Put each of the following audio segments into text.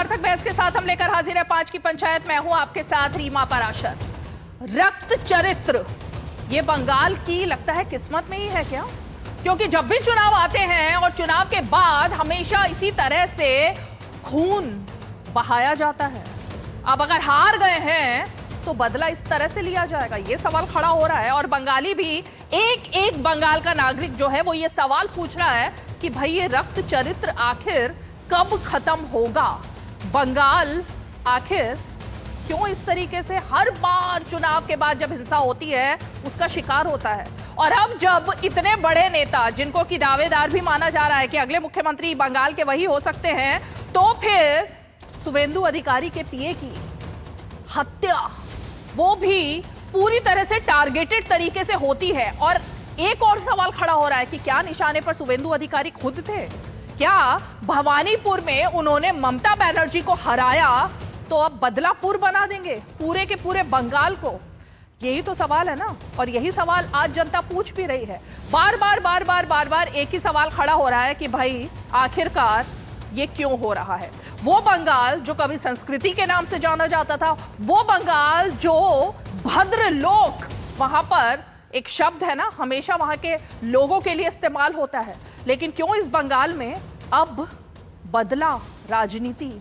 सार्थक बहस के साथ हम लेकर हाजिर है 5 की पंचायत। मैं हूं आपके साथ रीमा पराशर। रक्त चरित्र, ये बंगाल की लगता है किस्मत में ही है क्या? क्योंकि जब भी चुनाव आते हैं और चुनाव के बाद हमेशा इसी तरह से खून बहाया जाता है। अब अगर हार गए हैं तो बदला इस तरह से लिया जाएगा, ये सवाल खड़ा हो रहा है। और बंगाली भी, एक एक बंगाल का नागरिक जो है वो ये सवाल पूछ रहा है कि भाई ये रक्त चरित्र आखिर कब खत्म होगा? बंगाल आखिर क्यों इस तरीके से हर बार चुनाव के बाद जब हिंसा होती है उसका शिकार होता है? और अब जब इतने बड़े नेता, जिनको की दावेदार भी माना जा रहा है कि अगले मुख्यमंत्री बंगाल के वही हो सकते हैं, तो फिर शुवेंदु अधिकारी के पीए की हत्या, वो भी पूरी तरह से टारगेटेड तरीके से होती है। और एक और सवाल खड़ा हो रहा है कि क्या निशाने पर शुवेंदु अधिकारी खुद थे? क्या भवानीपुर में उन्होंने ममता बनर्जी को हराया तो अब बदलापुर बना देंगे पूरे के पूरे बंगाल को? यही तो सवाल है ना। और यही सवाल आज जनता पूछ भी रही है। बार बार एक ही सवाल खड़ा हो रहा है कि भाई आखिरकार ये क्यों हो रहा है? वो बंगाल जो कभी संस्कृति के नाम से जाना जाता था, वो बंगाल जो भद्र लोक, वहां पर एक शब्द है ना, हमेशा वहां के लोगों के लिए इस्तेमाल होता है। लेकिन क्यों इस बंगाल में अब बदला राजनीति,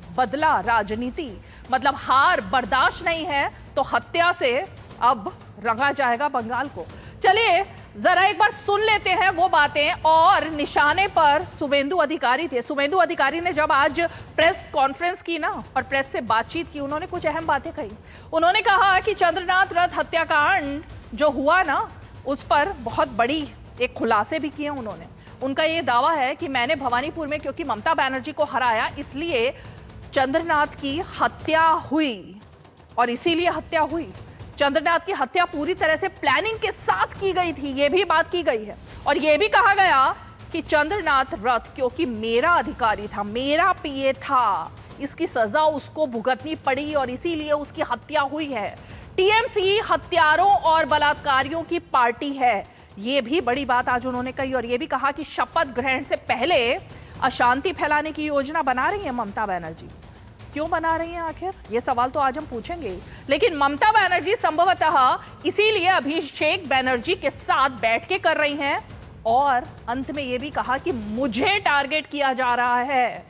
मतलब हार बर्दाश्त नहीं है तो हत्या से अब रंगा जाएगा बंगाल को। चलिए जरा एक बार सुन लेते हैं वो बातें। और निशाने पर शुवेंदु अधिकारी थे। शुवेंदु अधिकारी ने जब आज प्रेस कॉन्फ्रेंस की ना और प्रेस से बातचीत की, उन्होंने कुछ अहम बातें कही। उन्होंने कहा कि चंद्रनाथ रथ हत्याकांड जो हुआ ना, उस पर बहुत बड़ी एक खुलासे भी किए उन्होंने। उनका ये दावा है कि मैंने भवानीपुर में क्योंकि ममता बनर्जी को हराया इसलिए चंद्रनाथ की हत्या हुई, और इसीलिए हत्या हुई। चंद्रनाथ की हत्या पूरी तरह से प्लानिंग के साथ की गई थी, यह भी बात की गई है। और यह भी कहा गया कि चंद्रनाथ रथ क्योंकि मेरा अधिकारी था, मेरा पीए था, इसकी सजा उसको भुगतनी पड़ी और इसीलिए उसकी हत्या हुई है। टीएमसी हत्यारों और बलात्कारियों की पार्टी है, यह भी बड़ी बात आज उन्होंने कही। और यह भी कहा कि शपथ ग्रहण से पहले अशांति फैलाने की योजना बना रही है ममता बनर्जी। क्यों बना रही हैं आखिर? ये सवाल तो आज हम पूछेंगे। लेकिन ममता बनर्जी संभवतः इसीलिए अभिषेक बनर्जी के साथ बैठ के कर रही हैं। और अंत में ये भी कहा कि मुझे टारगेट किया जा रहा है,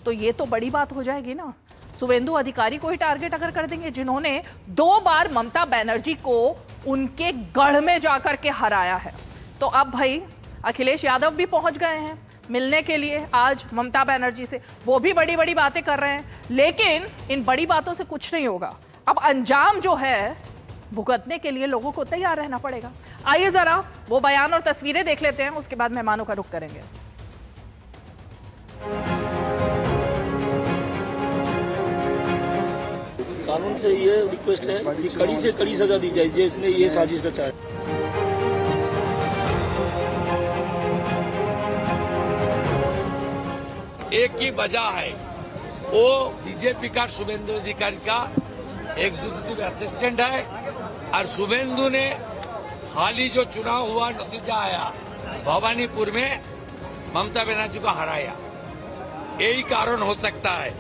तो ये तो बड़ी बात हो जाएगी ना। शुवेंदु अधिकारी को ही टारगेट अगर कर देंगे, जिन्होंने 2 बार ममता बनर्जी को उनके गढ़ में जाकर के हराया है। तो अब भाई अखिलेश यादव भी पहुंच गए हैं मिलने के लिए आज ममता बनर्जी से। वो भी बड़ी बड़ी बातें कर रहे हैं, लेकिन इन बड़ी बातों से कुछ नहीं होगा। अब अंजाम जो है भुगतने के लिए लोगों को तैयार रहना पड़ेगा। आइए जरा वो बयान और तस्वीरें देख लेते हैं, उसके बाद मेहमानों का रुख करेंगे। कानून से ये रिक्वेस्ट है कि कड़ी से कड़ी सजा दी जाए जिसने ये साजिश रचा। एक ही वजह है, वो बीजेपी का शुवेंदु अधिकारी का एग्जीक्यूटिव असिस्टेंट है। और शुवेंदु ने हाल ही जो चुनाव हुआ, नतीजा आया, भवानीपुर में ममता बनर्जी को हराया। यही कारण हो सकता है,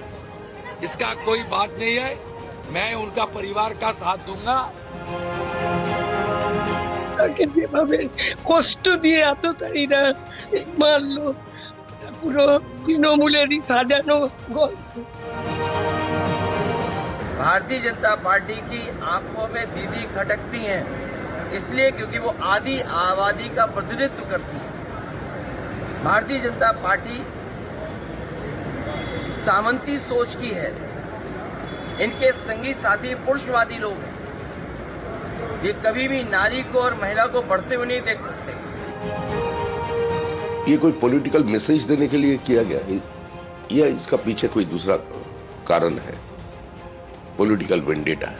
इसका कोई बात नहीं है। मैं उनका परिवार का साथ दूंगा। কষ্ট দিয়ে এতটাই না মারলো, পুরো তৃণমূলেরই সাজানো গল্প। भारतीय जनता पार्टी की आंखों में दीदी खटकती हैं, इसलिए क्योंकि वो आधी आबादी का प्रतिनिधित्व करती है। भारतीय जनता पार्टी सामंती सोच की है। इनके संगी साथी पुरुषवादी लोग हैं, ये कभी भी नारी को और महिला को बढ़ते हुए नहीं देख सकते। ये कोई पॉलिटिकल मैसेज देने के लिए किया गया है या इसका पीछे कोई दूसरा कारण है? पॉलिटिकल वेंडेटा है?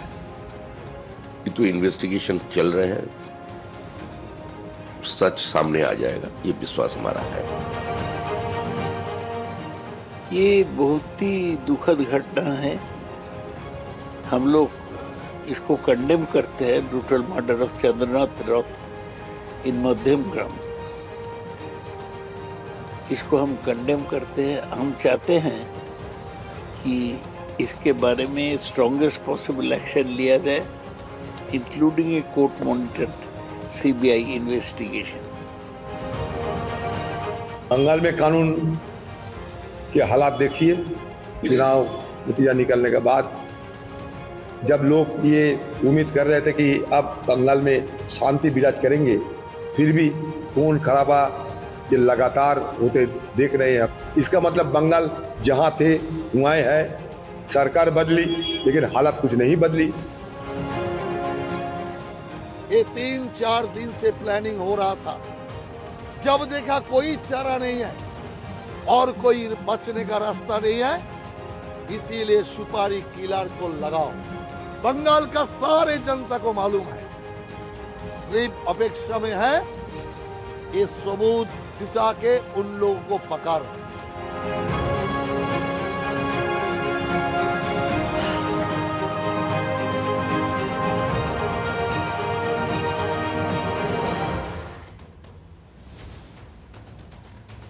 ये तो इन्वेस्टिगेशन चल रहे हैं, सच सामने आ जाएगा, ये विश्वास हमारा है। ये बहुत ही दुखद घटना है। हम लोग इसको कंडेम करते हैं, ब्रूटल मर्डर ऑफ चंद्रनाथ रथ इन मध्यम ग्राम। इसको हम कंडेम करते हैं। हम चाहते हैं कि इसके बारे में स्ट्रॉन्गेस्ट पॉसिबल एक्शन लिया जाए, including a court monitored CBI investigation. Bengal में कानून के हालात देखिए, चुनाव नतीजा निकलने के बाद जब लोग ये उम्मीद कर रहे थे कि अब बंगाल में शांति विराज करेंगे, फिर भी खून खराबा ये लगातार होते देख रहे हैं। इसका मतलब बंगाल जहां थे वहाँ है, सरकार बदली लेकिन हालात कुछ नहीं बदली। ये 3-4 दिन से प्लानिंग हो रहा था, जब देखा कोई चारा नहीं है और कोई बचने का रास्ता नहीं है, इसीलिए सुपारी किलर को लगाओ। बंगाल का सारे जनता को मालूम है, सिर्फ अपेक्षा में है ये सबूत जुटा के उन लोगों को पकड़।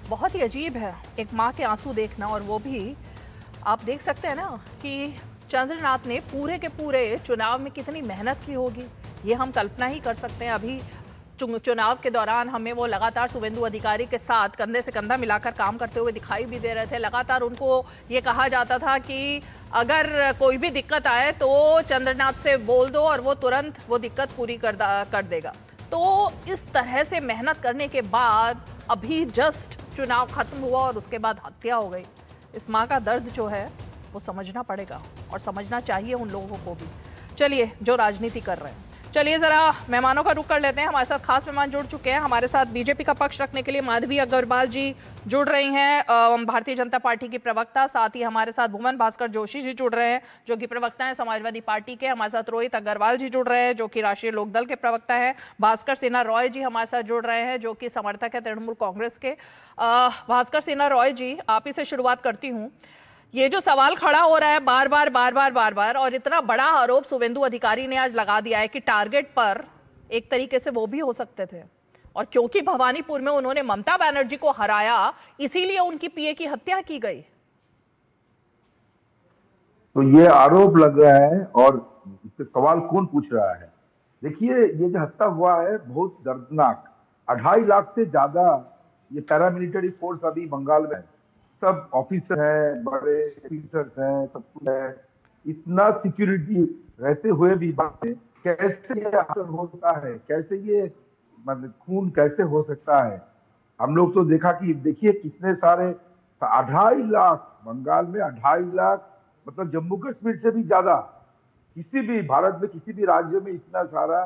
बहुत ही अजीब है एक माँ के आंसू देखना, और वो भी आप देख सकते हैं ना कि चंद्रनाथ ने पूरे के पूरे चुनाव में कितनी मेहनत की होगी, ये हम कल्पना ही कर सकते हैं। अभी चुनाव के दौरान हमें वो लगातार शुभेंदु अधिकारी के साथ कंधे से कंधा मिलाकर काम करते हुए दिखाई भी दे रहे थे। लगातार उनको ये कहा जाता था कि अगर कोई भी दिक्कत आए तो चंद्रनाथ से बोल दो और वो तुरंत वो दिक्कत पूरी कर देगा। तो इस तरह से मेहनत करने के बाद अभी जस्ट चुनाव खत्म हुआ और उसके बाद हत्या हो गई। इस माँ का दर्द जो है वो समझना पड़ेगा और समझना चाहिए उन लोगों को भी। चलिए, जो राजनीति कर रहे हैं, चलिए जरा मेहमानों का रुख कर लेते हैं। हमारे साथ खास मेहमान जुड़ चुके हैं। हमारे साथ बीजेपी का पक्ष रखने के लिए माधवी अग्रवाल जी जुड़ रही हैं, भारतीय जनता पार्टी की प्रवक्ता। साथ ही हमारे साथ भुवन भास्कर जोशी जी जुड़ रहे हैं, जो कि प्रवक्ता हैं समाजवादी पार्टी के। हमारे साथ रोहित अग्रवाल जी जुड़ रहे हैं, जो कि राष्ट्रीय लोकदल के प्रवक्ता हैं। भास्कर सिन्हा रॉय जी हमारे साथ जुड़ रहे हैं, जो कि समर्थक है तृणमूल कांग्रेस के। भास्कर सिन्हा रॉय जी, आप ही से शुरुआत करती हूँ। ये जो सवाल खड़ा हो रहा है बार बार और इतना बड़ा आरोप शुभेंदु अधिकारी ने आज लगा दिया है कि टारगेट पर एक तरीके से वो भी हो सकते थे, और क्योंकि भवानीपुर में उन्होंने ममता बनर्जी को हराया इसीलिए उनकी पीए की हत्या की गई। तो ये आरोप लग रहा है और इससे सवाल कौन पूछ रहा है? देखिए, ये जो हत्या हुआ है बहुत दर्दनाक। 2.5 लाख से ज्यादा ये पैरामिलिट्री फोर्स अभी बंगाल में है, सब ऑफिसर है, बड़े ऑफिसर्स हैं, सब कुछ है। इतना सिक्योरिटी रहते हुए भी कैसे ये हासिल होता है, कैसे ये मतलब खून कैसे हो सकता है? हम लोग तो देखा कि देखिए कितने सारे 2.5 लाख बंगाल में, 2.5 लाख मतलब जम्मू कश्मीर से भी ज्यादा किसी भी भारत में किसी भी राज्य में इतना सारा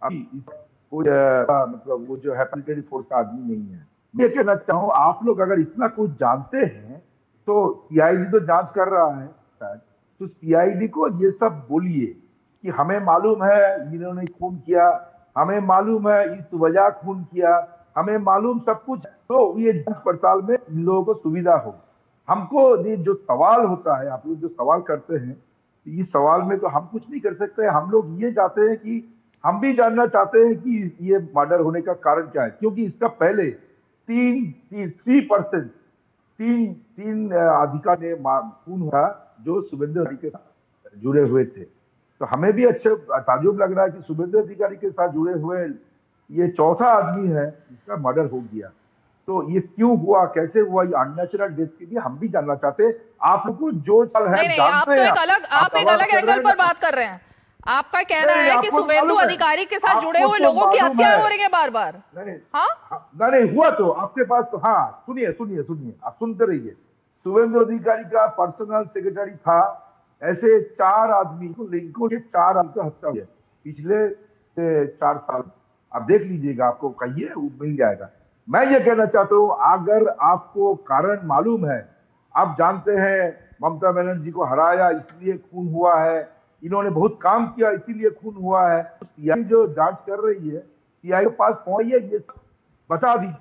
मतलब वो जो है पैरामिलिट्री फोर्स आदमी नहीं है। ये कहना चाहूँ, आप लोग अगर इतना कुछ जानते हैं तो सीआईडी तो जांच कर रहा है, तो सीआईडी को ये सब बोलिए कि हमें मालूम है इन्होंने खून किया, हमें मालूम है इस वजह खून किया, हमें मालूम सब कुछ, तो ये जांच पड़ताल में इन लोगों को सुविधा हो। हमको ये जो सवाल होता है, आप लोग जो सवाल करते हैं, इस सवाल में तो हम कुछ नहीं कर सकते। हम लोग ये चाहते हैं कि हम भी जानना चाहते हैं कि ये मर्डर होने का कारण क्या है, क्योंकि इसका पहले 3% अधिकारी ने खून हुआ जो शुभेंदु अधिकारी के साथ जुड़े हुए थे। तो हमें भी अच्छा ताजुब लग रहा है कि शुभेंदु अधिकारी के साथ जुड़े हुए ये चौथा आदमी है जिसका मर्डर हो गया। तो ये क्यों हुआ, कैसे हुआ, ये अननेचुरल डेथ के लिए हम भी जानना चाहते हैं। आप लोग को जो चल है नहीं, आप एक अलग एंगल पर बात कर रहे हैं। आपका कहना है कि शुभेंदु अधिकारी के साथ जुड़े हुए लोगों की हत्या हो रही है बार बार। नहीं हुआ तो आपके पास तो, हाँ सुनिए आप सुनते रहिए। शुभेंदु अधिकारी का पर्सनल सेक्रेटरी था, ऐसे 4 आदमी को लिंकों के 4 आदमी का हत्या हुई है पिछले 4 साल। आप देख लीजिएगा, आपको कहिए वो मिल जाएगा। मैं ये कहना चाहता हूँ, अगर आपको कारण मालूम है, आप जानते हैं ममता बनर्जी को हराया इसलिए खून हुआ है, इन्होंने बहुत काम किया इसीलिए खून हुआ है, तो सीआईडी जो जांच कर रही है, सीआईडी के पास पहुंचिए, ये बता दीजिए,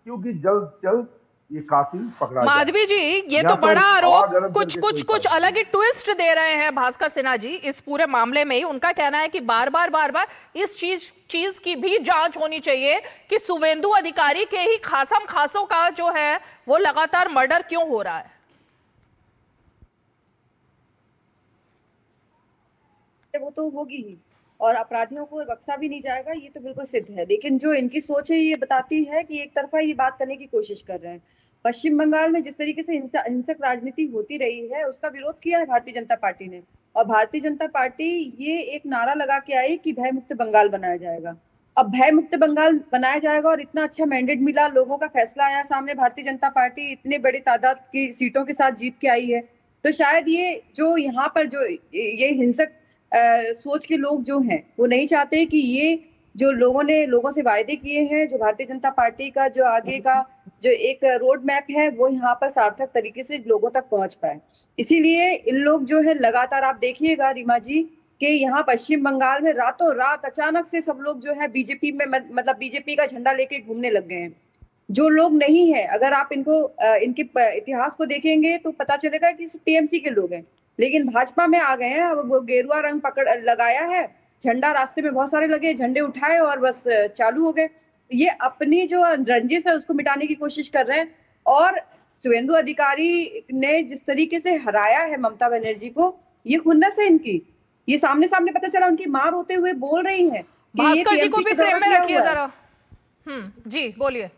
क्योंकि जल्द ये कातिल पकड़ा जाए। माधवी जी, ये तो बड़ा आरोप कुछ अलग ही ट्विस्ट दे रहे हैं भास्कर सिन्हा जी इस पूरे मामले में ही। उनका कहना है कि बार बार इस चीज की भी जांच होनी चाहिए कि शुभेंदु अधिकारी के ही खासम खासों का जो है वो लगातार मर्डर क्यों हो रहा है। है वो तो होगी ही, और अपराधियों को बख्शा भी नहीं जाएगा, ये तो बिल्कुल सिद्ध है। लेकिन जो इनकी सोच है ये बताती है कि एक तरफा ये बात करने की कोशिश कर रहे हैं। पश्चिम बंगाल में जिस तरीके से हिंसक राजनीति होती रही है उसका विरोध किया है भारतीय जनता पार्टी ने, और भारतीय जनता पार्टी ये एक नारा लगा के आई कि भय मुक्त बंगाल बनाया जाएगा। अब भय मुक्त बंगाल बनाया जाएगा और इतना अच्छा मैंडेट मिला, लोगों का फैसला आया सामने, भारतीय जनता पार्टी इतने बड़ी तादाद की सीटों के साथ जीत के आई है, तो शायद ये जो यहाँ पर जो ये हिंसक सोच के लोग जो हैं वो नहीं चाहते कि ये जो लोगों ने लोगों से वायदे किए हैं, जो भारतीय जनता पार्टी का जो आगे का जो एक रोड मैप है वो यहाँ पर सार्थक तरीके से लोगों तक पहुंच पाए। इसीलिए इन लोग जो है लगातार, आप देखिएगा रीमा जी कि यहाँ पश्चिम बंगाल में रातों रात अचानक से सब लोग जो है बीजेपी में मतलब बीजेपी का झंडा लेके घूमने लग गए हैं। जो लोग नहीं है, अगर आप इनको इनके इतिहास को देखेंगे तो पता चलेगा कि टीएमसी के लोग हैं, लेकिन भाजपा में आ गए हैं। अब वो गेरुआ रंग पकड़ लगाया है, झंडा रास्ते में बहुत सारे लगे, झंडे उठाए और बस चालू हो गए। ये अपनी जो रंजिश है उसको मिटाने की कोशिश कर रहे हैं। और शुभेंदु अधिकारी ने जिस तरीके से हराया है ममता बनर्जी को, ये खुन्नस है इनकी। ये सामने सामने पता चला, उनकी मां रोते हुए बोल रही है। भास्कर जी को भी फ्रेम में रखिए जरा। जी बोलिए।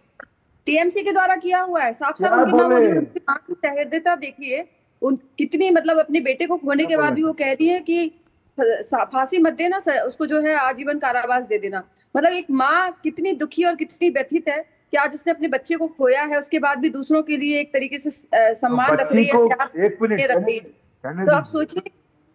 टीएमसी के द्वारा किया हुआ है, साफ साफ उनकी मां की सहृदयता देखिए, उन कितनी मतलब अपने बेटे को खोने के बाद भी वो कह रही है कि फांसी मत देना, उसको जो है आजीवन कारावास दे देना। मतलब एक माँ कितनी दुखी और कितनी व्यथित है कि आज उसने अपने बच्चे को खोया है, उसके बाद भी दूसरों के लिए एक तरीके से सम्मान रख रही है, प्यार रख रही है। तो आप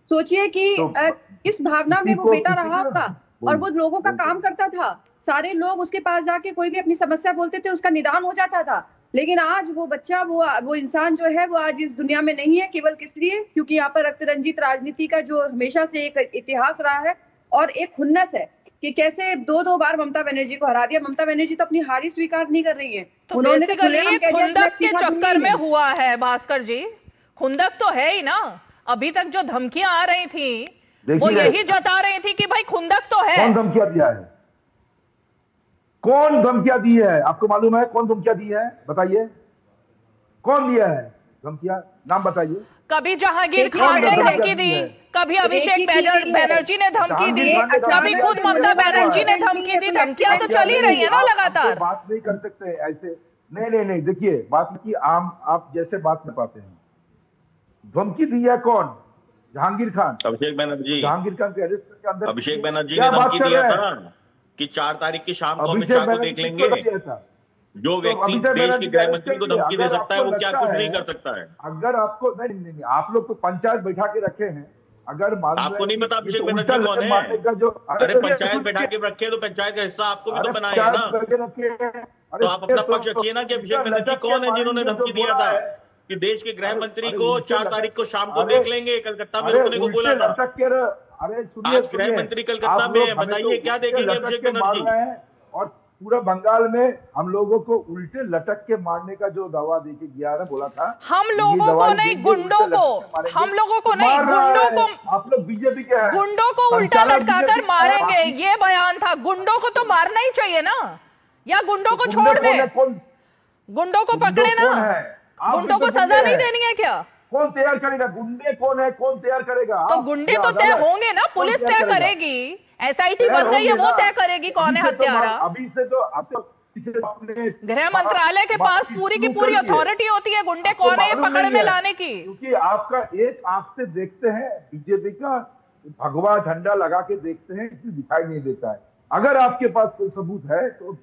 सोचिए कि किस भावना में वो बेटा रहा होगा, और वो लोगों का काम करता था। सारे लोग उसके पास जाके कोई भी अपनी समस्या बोलते थे, उसका निदान हो जाता था। लेकिन आज वो बच्चा, वो इंसान जो है वो आज इस दुनिया में नहीं है, केवल किस लिए, क्योंकि यहाँ पर रक्त रंजित राजनीति का जो हमेशा से एक इतिहास रहा है और एक खुन्नस है कि कैसे दो बार ममता बनर्जी को हरा दिया। ममता बनर्जी तो अपनी हार ही स्वीकार नहीं कर रही है। तो बेसिकली खुंदक के चक्कर में हुआ है भास्कर जी, खुंदक तो है ही ना। अभी तक जो धमकियां आ रही थी वो यही जता रही थी कि भाई खुंदक तो है। कौन धमकियां दिया है? कौन धमकियां दी है? आपको मालूम है कौन धमकियां दी है? बताइए कौन दिया है धमकियां, नाम बताइए। कभी जहांगीर खान ने धमकी दी, कभी अभिषेक बैनर्जी ने धमकी दी, कभी खुद ममता बनर्जी ने धमकी दी। धमकियां तो चल ही रही है ना लगातार। बात नहीं कर सकते ऐसे। नहीं, देखिए बात की आप जैसे बात कर पाते हैं। धमकी दी है कौन? जहांगीर खान, अभिषेक बनर्जी। जहांगीर खान के अरेस्ट के अंदर अभिषेक बनर्जी ने धमकी दिया था कि 4 तारीख की शाम को अमित शाह को देख लेंगे। जो व्यक्ति देश के गृह मंत्री को धमकी दे सकता है वो क्या कुछ नहीं कर सकता है। अगर आपको नहीं, आप लोग तो पंचायत बैठा के रखे हैं। अगर आपको नहीं पता अभिषेक बनर्जी कौन है? अरे पंचायत बैठा के रखे तो पंचायत का हिस्सा आपको भी तो बनाया है ना। तो आप अपना पक्ष रखिए ना कि अभिषेक बनर्जी कौन है जिन्होंने धमकी दिया था कि देश के गृह मंत्री को 4 तारीख को शाम को देख लेंगे, कलकत्ता में रुकने को बोला था। आज गृह मंत्री कलकत्ता में, बताइए क्या देखेंगे अभिषेक बनर्जी? और पूरा बंगाल में हम लोगों को उल्टे लटक के मारने का जो दावा देके गया ना, बोला था हम लोगों को नहीं गुंडों को, हम लोगों को नहीं गुंडों को, आप लोग बीजेपी के हैं, गुंडों को उल्टा लटकाकर मारेंगे, ये बयान था। गुंडों को तो मारना ही चाहिए ना, या गुंडों को छोड़ दे, गुंडों को पकड़े ना, गुंडों को सजा नहीं देनी है क्या? कौन तैयार करेगा? गुंडे कौन है, कौन तैयार करेगा? तो गुंडे तो तय होंगे ना, पुलिस तय करेगी, एसआईटी बन गई है, वो तय करेगी कौन है हत्यारा। अभी से तो गृह मंत्रालय के पास पूरी की पूरी अथॉरिटी होती है गुंडे कौन है ये पकड़ में लाने की। क्योंकि आपका एक आंख से देखते हैं बीजेपी का भगवा झंडा लगा के देखते हैं, इसलिए दिखाई नहीं देता है। अगर आपके पास कोई सबूत है तो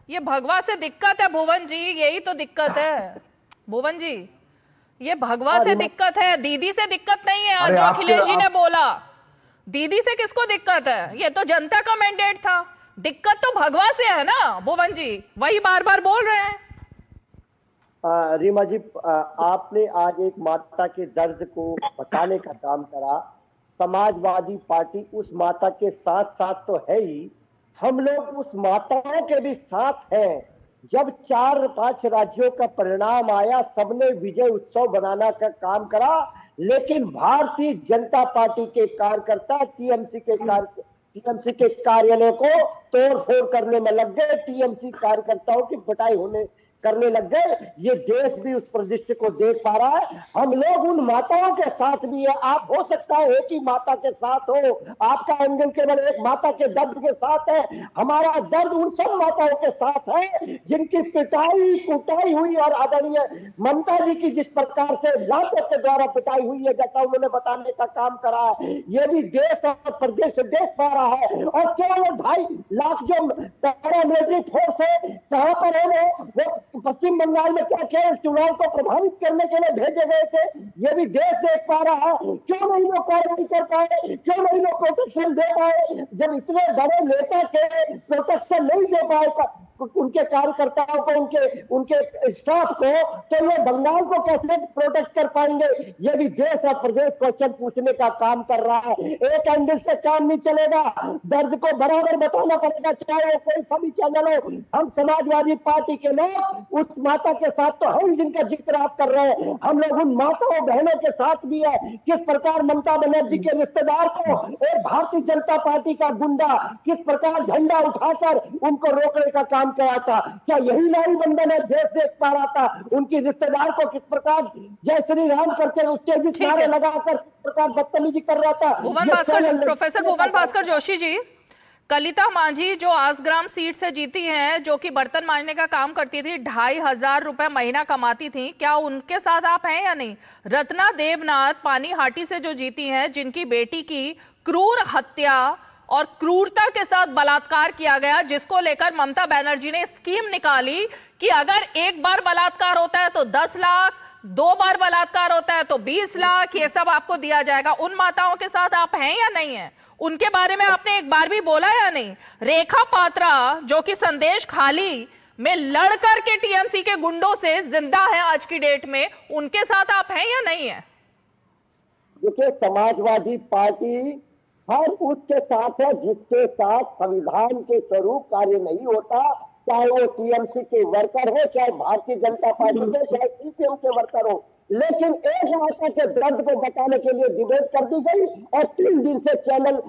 ये भगवा से दिक्कत है भुवन जी, यही तो दिक्कत है भुवन जी, ये भगवा से दिक्कत है, दीदी से दिक्कत नहीं है। आज जो अखिलेश जी ने बोला, दीदी से किसको दिक्कत है? ये तो जनता का मैंडेट था, दिक्कत तो भगवा से है ना भुवन जी, वही बार बार बोल रहे हैं। रीमा जी, आपने आज एक माता के दर्द को बताने का काम करा। समाजवादी पार्टी उस माता के साथ साथ तो है ही, हम लोग उस माताओं के भी साथ हैं। जब 4-5 राज्यों का परिणाम आया, सबने विजय उत्सव बनाने का काम करा, लेकिन भारतीय जनता पार्टी के कार्यकर्ता टीएमसी के कार्यालय को तोड़ फोड़ करने में लग गए। टीएमसी कार्यकर्ताओं की पिटाई होने करने लग गए। ये देश भी उस परिदृश्य को देख पा रहा है। हम लोग उन माताओं के साथ भी है। आप हो सकता है एक ही माता के साथ हो, आपका एंगल केवल एक माता के दर्द के साथ है। हमारा दर्द उन सब माताओं के साथ है जिनकी पिटाई कुटाई हुई और आदरणीय ममता जी की जिस प्रकार से लातों के द्वारा पिटाई हुई है, जैसा उन्होंने बताने का काम करा है, ये भी देश और प्रदेश से देख पा रहा है। और केवल 2.5 लाख जो पैरामिलिट्री फोर्स है कहां पर है, वो पश्चिम बंगाल में क्या केवल चुनाव को प्रभावित करने के लिए भेजे गए थे, ये भी देश देख पा रहा है। क्यों नहीं वो कार्रवाई कर पाए, क्यों नहीं वो प्रोटेक्शन दे पाए? जब इतने बड़े नेता के प्रोटेक्शन नहीं दे पाए उनके कार्यकर्ताओं को, उनके स्टाफ को, तो ये बंगाल को कैसे प्रोटेक्ट कर पाएंगे? ये भी देश और प्रदेश क्वेश्चन पूछने का काम कर रहा है। एक एंगल से काम नहीं चलेगा, दर्द को बराबर बताना पड़ेगा, चाहे वो कोई सभी चैनल हो। हम समाजवादी पार्टी के लोग उस माता के साथ तो हम जिनका जिक्र आप कर रहे हैं, हम लोग उन माताओं बहनों के साथ भी है। किस प्रकार ममता बनर्जी के रिश्तेदार को एक भारतीय जनता पार्टी का गुंडा किस प्रकार झंडा उठाकर उनको रोकने का काम किया था। क्या यही नारी बंधन है? देश देख पा रहा था उनकी रिश्तेदार को किस प्रकार जय श्री राम करके उसके भी नारे लगाकर किस प्रकार बदतमीजी कर रहा था। प्रोफेसर भुवन भास्कर जोशी जी, कलिता मांझी जो आसग्राम सीट से जीती हैं, जो कि बर्तन मांजने का काम करती थी, 2,500 रुपए महीना कमाती थी, क्या उनके साथ आप हैं या नहीं? रत्ना देवनाथ पानीहाटी से जो जीती हैं, जिनकी बेटी की क्रूर हत्या और क्रूरता के साथ बलात्कार किया गया, जिसको लेकर ममता बनर्जी ने स्कीम निकाली कि अगर एक बार बलात्कार होता है तो 10 लाख, 2 बार बलात्कार होता है तो 20 लाख, ये सब आपको दिया जाएगा। उन माताओं के साथ आप हैं या नहीं है? उनके बारे में आपने एक बार भी बोला या नहीं? रेखा पात्रा जो कि संदेश खाली में लड़कर के टीएमसी के गुंडों से जिंदा है आज की डेट में, उनके साथ आप हैं या नहीं है? देखिए, समाजवादी पार्टी हर उसके साथ है जिसके साथ संविधान के स्वरूप कार्य नहीं होता, चाहे वो टीएमसी के वर्कर हो, चाहे भारतीय जनता पार्टी के, चाहे सीपीएम के वर्कर हो। लेकिन एक माता के दर्द को बताने के लिए डिबेट कर दी गई और 3 दिन से चैनल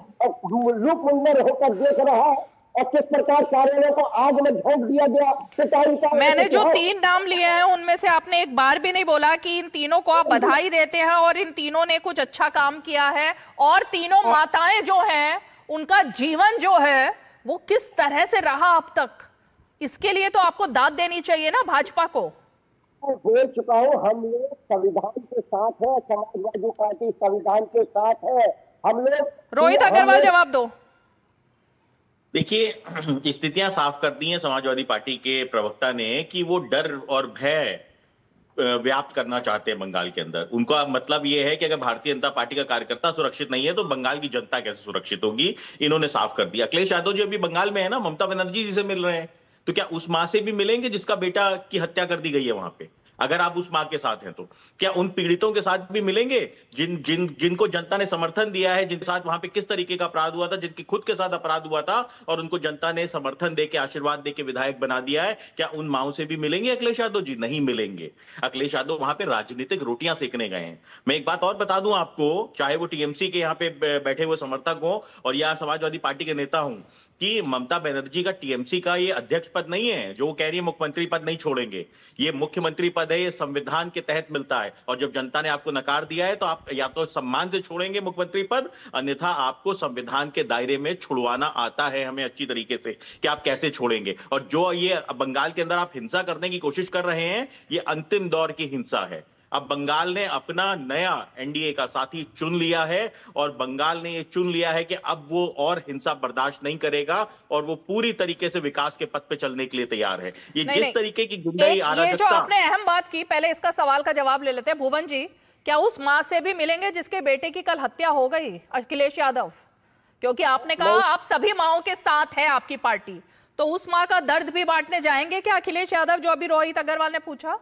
लुक मुंगर होकर देख रहा है और किस प्रकार कार्यालयों को आग में झोंक दिया गया। मैंने जो 3 नाम लिए हैं उनमें से आपने एक बार भी नहीं बोला कि इन तीनों को आप बधाई देते हैं और इन तीनों ने कुछ अच्छा काम किया है, और तीनों माताएं जो हैं उनका जीवन जो है वो किस तरह से रहा अब तक, इसके लिए तो आपको दाद देनी चाहिए ना भाजपा को। बोल चुका हूँ, हम लोग संविधान के साथ है, समाजवादी पार्टी संविधान के साथ है। हम लोग रोहित अग्रवाल जवाब दो। देखिए, स्थितियां साफ कर दी हैं समाजवादी पार्टी के प्रवक्ता ने कि वो डर और भय व्याप्त करना चाहते हैं बंगाल के अंदर। उनका मतलब ये है कि अगर भारतीय जनता पार्टी का कार्यकर्ता सुरक्षित नहीं है तो बंगाल की जनता कैसे सुरक्षित होगी, इन्होंने साफ कर दिया। अखिलेश यादव जी अभी बंगाल में है ना, ममता बनर्जी जी से मिल रहे हैं, तो क्या उस मां से भी मिलेंगे जिसका बेटा की हत्या कर दी गई है वहां पे? अगर आप उस मां के साथ हैं तो क्या उन पीड़ितों के साथ भी मिलेंगे जिनको जनता ने समर्थन दिया है, जिनके साथ वहां पे किस तरीके का अपराध हुआ था, जिनके खुद के साथ अपराध हुआ था और उनको जनता ने समर्थन देके, आशीर्वाद देके विधायक बना दिया है? क्या उन माओं से भी मिलेंगे अखिलेश यादव जी? नहीं मिलेंगे। अखिलेश यादव वहां पे राजनीतिक रोटियां सेकने गए हैं। मैं एक बात और बता दूं आपको, चाहे वो टीएमसी के यहाँ पे बैठे हुए समर्थक हो और या समाजवादी पार्टी के नेता हूं, कि ममता बनर्जी का टीएमसी का ये अध्यक्ष पद नहीं है जो कह रही है मुख्यमंत्री पद नहीं छोड़ेंगे। ये मुख्यमंत्री पद है, ये संविधान के तहत मिलता है, और जब जनता ने आपको नकार दिया है तो आप या तो सम्मान से छोड़ेंगे मुख्यमंत्री पद, अन्यथा आपको संविधान के दायरे में छुड़वाना आता है हमें अच्छी तरीके से कि आप कैसे छोड़ेंगे। और जो ये बंगाल के अंदर आप हिंसा करने की कोशिश कर रहे हैं, ये अंतिम दौर की हिंसा है। अब बंगाल ने अपना नया एनडीए का साथी चुन लिया है और बंगाल ने ये चुन लिया है कि अब वो और हिंसा बर्दाश्त नहीं करेगा और वो पूरी तरीके से विकास के पथ पे चलने के लिए तैयार है। ये जिस तरीके की गुंडाई अराजकता, ये जो आपने अहम बात की, पहले इसका सवाल का जवाब ले लेते हैं। भुवन जी, क्या उस मां से भी मिलेंगे जिसके बेटे की कल हत्या हो गई, अखिलेश यादव? क्योंकि आपने कहा आप सभी माओं के साथ है आपकी पार्टी, तो उस मां का दर्द भी बांटने जाएंगे क्या अखिलेश यादव, जो अभी रोहित अग्रवाल ने पूछा?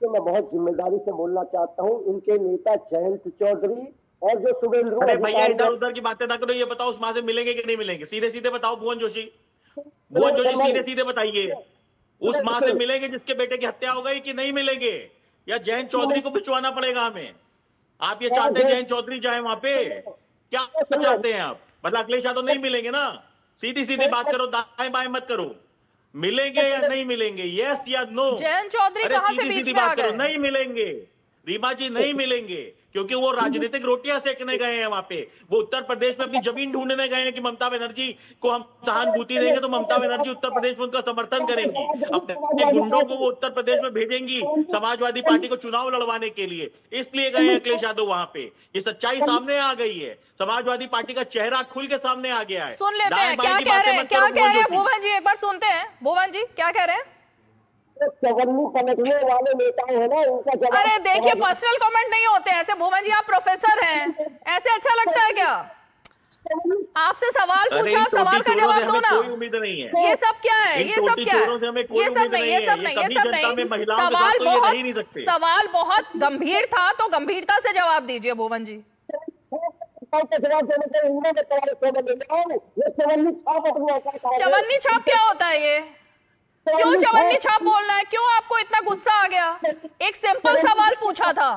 तो मैं बहुत जिम्मेदारी से बोलना चाहता हूं, इनके नेता जयंत चौधरी और जो शुभेंदु, अरे भैया इधर उधर की बातें ना करो, ये बताओ उस मां से मिलेंगे कि नहीं मिलेंगे? सीधे सीधे बताओ भुवन जोशी, सीधे सीधे बताइए, उस मां से मिलेंगे जिसके बेटे की हत्या हो गई कि नहीं मिलेंगे, या जयंत चौधरी को भिजवाना पड़ेगा हमें? आप ये चाहते हैं जयंत चौधरी जाए वहां पे? क्या चाहते हैं आप? मतलब अखिलेश यादव नहीं मिलेंगे ना? सीधी सीधी बात करो, दाएं बाएं मत करो। मिलेंगे या नहीं मिलेंगे, यस या नो? जयंत चौधरी कहां से बीच में आ गए? नहीं मिलेंगे रीमा जी, नहीं मिलेंगे, क्योंकि वो राजनीतिक रोटियां सेकने गए हैं वहां पे। वो उत्तर प्रदेश में अपनी जमीन ढूंढने गए हैं कि ममता बनर्जी को हम सहानुभूति देंगे तो ममता बनर्जी उत्तर प्रदेश में उनका समर्थन करेंगी। अपने गुंडों को वो उत्तर प्रदेश में भेजेंगी समाजवादी पार्टी को चुनाव लड़वाने के लिए, इसलिए गए हैं अखिलेश यादव वहां पे। ये सच्चाई सामने आ गई है, समाजवादी पार्टी का चेहरा खुल के सामने आ गया है। सुन लेते हैं क्या कह रहे हैं, क्या कह रहे हैं भुवन जी, एक बार सुनते हैं। भुवन जी क्या कह रहे हैं? चवन्नी पलटने वाले नेता है ना, उनका जवाब। अरे देखिए, पर्सनल कमेंट नहीं होते ऐसे। भुवन जी आप प्रोफेसर हैं, ऐसे अच्छा लगता है क्या? आपसे सवाल पूछा, सवाल का जवाब दो ना। कोई उम्मीद नहीं है। ये सब क्या है? ये सब क्या है? ये सब नहीं, ये सब नहीं, ये सब नहीं। सवाल बहुत गंभीर था, तो गंभीरता से जवाब दीजिए भुवन जी। चवन्नी छाप क्या होता है ये? क्यों चवन्नी छाप बोलना है? क्यों आपको इतना गुस्सा आ गया? एक सिंपल सवाल पूछा था।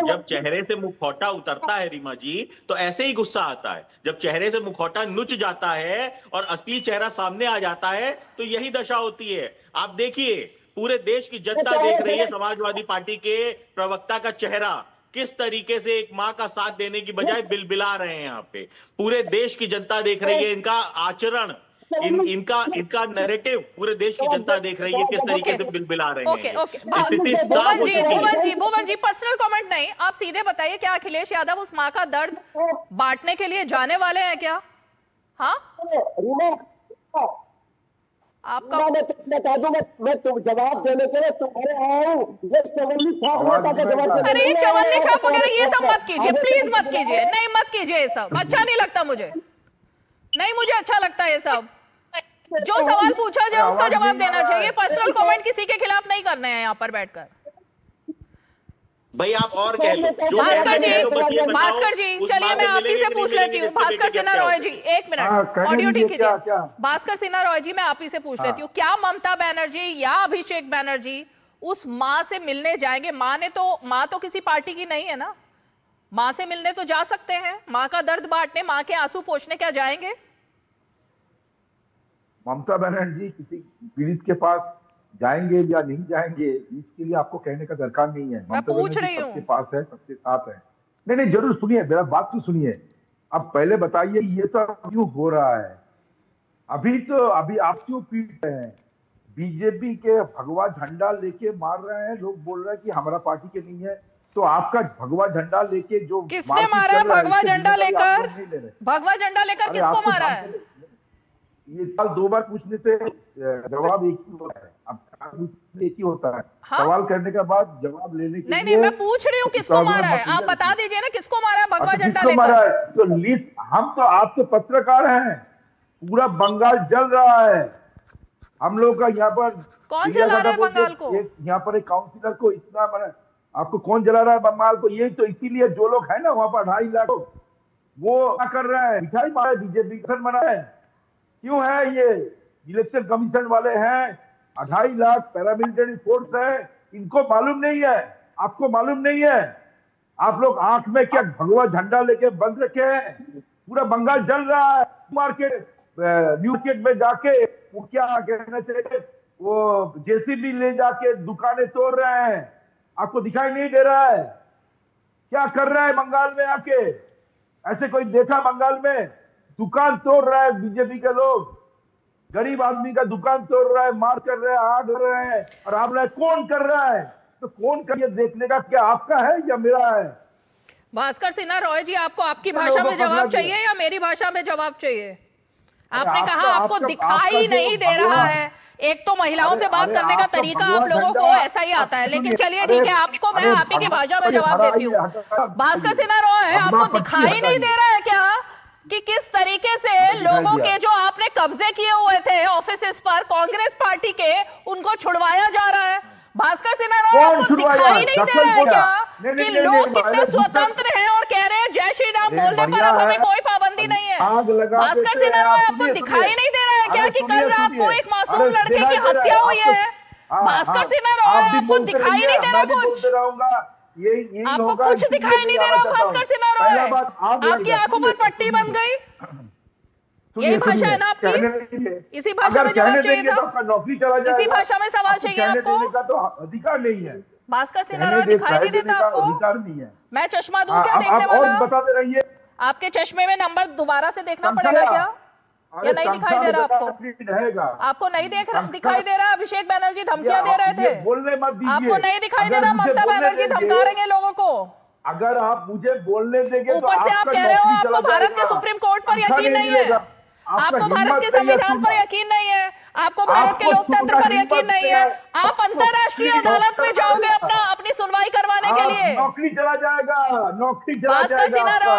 जब चेहरे से मुखौटा उतरता है रीमा जी, तो ऐसे ही गुस्सा आता है। जब चेहरे से मुखौटा नुच जाता है और असली चेहरा सामने आ जाता है, तो यही दशा होती है। आप देखिए, पूरे देश की जनता देख रही है समाजवादी पार्टी के प्रवक्ता का चेहरा किस तरीके से एक मां का साथ देने की बजाय बिलबिला रहे हैं। यहाँ पे पूरे देश की जनता देख रही है, इनका आचरण, इनका नैरेटिव पूरे देश की जनता देख रही है, किस तरीके से बिलबिला रहे हैं। भुवन जी पर्सनल कमेंट नहीं, आप सीधे बताइए, क्या अखिलेश यादव उस माँ का दर्द बांटने के लिए जाने वाले हैं क्या? हाँ, आपका मैं तुम जवाब देने के लिए तुम्हारे आया हूँ। अरे ये चवन्नी छाप वगैरह ये सब मत कीजिए, प्लीज मत कीजिए, नहीं मत कीजिए, ये सब अच्छा नहीं लगता मुझे, नहीं मुझे अच्छा लगता है ये सब। जो सवाल पूछा जाए उसका जवाब देना चाहिए। पर्सनल कमेंट किसी के खिलाफ नहीं करने हैं यहाँ पर बैठकर। भाई आप और कह लो। भास्कर जी चलिए मैं आप ही से पूछ लेती हूँ। भास्कर सिन्हा रॉय जी, एक मिनट ऑडियो ठीक कीजिए। भास्कर सिन्हा रॉय जी मैं आप ही से पूछ लेती हूँ, क्या ममता बनर्जी या अभिषेक बनर्जी उस माँ से मिलने जाएंगे? माँ तो किसी पार्टी की नहीं है ना, माँ से मिलने तो जा सकते हैं, माँ का दर्द बांटने, माँ के आंसू पोंछने क्या जाएंगे? ममता बनर्जी किसी पीड़ित के पास जाएंगे या नहीं जाएंगे, इसके लिए आपको कहने का दरकार नहीं है। मैं पूछ रही हूँ, सबके पास है, सबके साथ है। नहीं जरूर सुनिए, मेरा बात तो सुनिए। अब पहले बताइए ये सब क्यों हो रहा है? अभी आप क्यों पीट रहे हैं? बीजेपी के भगवा झंडा लेके मार रहे हैं लोग, बोल रहे हैं कि हमारा पार्टी के नहीं है। तो आपका भगवा झंडा लेके जो किसने मारा है? भगवा झंडा लेकर, भगवा झंडा लेकर किसको मारा है? ये सवाल दो बार पूछने से जवाब एक ही होता है। अब एक ही होता है। हाँ? सवाल करने के बाद जवाब लेने के नहीं, मैं पूछ रही हूँ किसको मारा है, आप बता दीजिए ना किसको मारा है भगवा झंडा लेकर। तो लिस्ट, आप तो पत्रकार हैं, पूरा बंगाल जल रहा है। हम लोग का यहाँ पर कौन जला रहा है बंगाल को? यहाँ पर एक काउंसिलर को इतना मारा, आपको कौन जला रहा है बंगाल को? ये तो इसीलिए जो लोग है ना वहां पर 2.5 लाख वो क्या कर रहा है, मिठाई मारा, बीजेपी मना है। क्यों है? ये इलेक्शन कमीशन वाले हैं, 2.5 लाख पैरामिलिट्री फोर्स है, इनको मालूम नहीं है, आपको मालूम नहीं है। आप लोग आंख में क्या भगवा झंडा लेके बंद रखे हैं? पूरा बंगाल जल रहा है। मार्केट न्यू मार्केट में जाके वो क्या कहना चाहिए, वो जेसीबी ले जाके दुकानें तोड़ रहे हैं, आपको दिखाई नहीं दे रहा है? क्या कर रहा है बंगाल में आके? ऐसे कोई देखा बंगाल में? दुकान तोड़ रहा है बीजेपी के लोग, गरीब आदमी का दुकान तोड़ रहा है, मार कर रहे हैं, आग कर रहे हैं, और आप कौन कर रहा है? तो कौन कर, ये देखने का क्या आपका है या मेरा है? भास्कर सिन्हा रॉय जी, आपको आपकी भाषा में जवाब चाहिए या मेरी भाषा में जवाब चाहिए? आपने कहा आपको दिखाई नहीं दे रहा है। एक तो महिलाओं से बात करने का तरीका आप लोगों को ऐसा ही आता है, लेकिन चलिए ठीक है, आपको मैं आप ही की भाषा में जवाब देती हूँ। भास्कर सिन्हा रॉय, आपको दिखाई नहीं दे रहा है क्या कि किस तरीके से लोगों के जो आपने कब्जे किए हुए थे ऑफिसेस पर कांग्रेस पार्टी के, उनको छुड़वाया जा रहा है? भास्कर सिन्हा रॉय, आपको दिखाई नहीं दे रहा है क्या कि लोग कितने स्वतंत्र हैं और कह रहे हैं जय श्री राम बोलने पर अब हमें कोई पाबंदी नहीं है? भास्कर सिन्हा रॉय, आपको दिखाई नहीं दे रहा है क्या कि कल रात को एक मासूम लड़के की हत्या हुई है? भास्कर सिन्हा रॉय, आपको दिखाई नहीं दे रहा कुछ? आपको कुछ दिखाई नहीं दे रहा भास्कर सिन्हा रॉय? आपकी आंखों पर पट्टी बन गई? यही भाषा है ना आपकी? इसी भाषा में जवाब चाहिए था? नौकरी चला जाएगा। इसी भाषा में सवाल चाहिए आपको? का तो अधिकार नहीं है। भास्कर सिन्हा राव दिखाई नहीं देता आपको? अधिकार नहीं है। मैं चश्मा दूं क्या देखने वाला? और बताते रहिए। आपके चश्मे में नंबर दोबारा से देखना पड़ेगा क्या, या नहीं दिखाई दे रहा आपको? आपको नहीं दिखाई दे रहा? अभिषेक बनर्जी धमकियां दे रहे थे, बोलने मत दीजिए। आपको नहीं दिखाई दे रहा? ममता बनर्जी धमका रही है लोगों को। अगर आप मुझे बोलने देंगे, ऊपर से आप कह रहे हो आपको भारत के सुप्रीम कोर्ट पर यकीन नहीं है, आपको भारत के संविधान पर यकीन नहीं है, आपको भारत के लोकतंत्र पर यकीन नहीं है। आप अंतर्राष्ट्रीय अदालत में जाओगे अपनी सुनवाई करवाने के लिए। नौकरी चला जाएगा, नौकरी चला जाएगा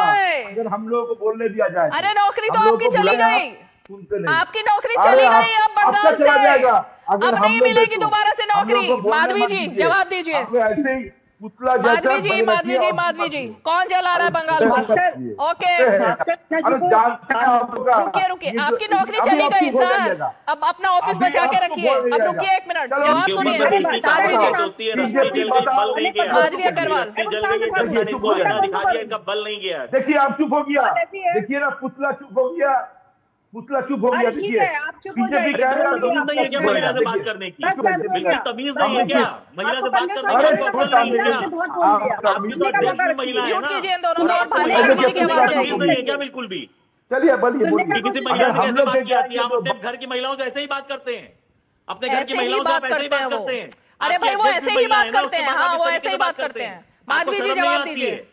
अगर हम लोगों को बोलने दिया जाए। अरे नौकरी तो आपकी चली गई, आपकी नौकरी चली गई अब बंगाल से, अब नहीं मिलेगी दोबारा से नौकरी। माधवी जी जवाब दीजिए। माधवी जी कौन जला रहा है बंगाल को? ओके रुकिए, आपकी नौकरी चली गई सर, अब अपना ऑफिस बचा के रखिए। अब रुकिए 1 मिनट, जवाब सुनिए। माधवी अग्रवाल बल नहीं गया। देखिए आप चुप हो गया, देखिए ना पुतला चुप हो गया, देखिए बीजेपी कह रहा है नहीं है क्या महिला से बात करने की? बिल्कुल तमीज नहीं है क्या महिला से बात करने की? बिल्कुल भी। चलिए बोलिए। किसी महिला से कैसे बात की आती है? आप अपने घर की महिलाओं से ऐसे ही बात करते हैं, अपने घर की महिलाओं से ऐसे ही बात करते हैं। अरे भाई वो ऐसे ही बात करते हैं, हाँ वो ऐसे ही बात करते हैं। माधवी जी जवाब दीजिए।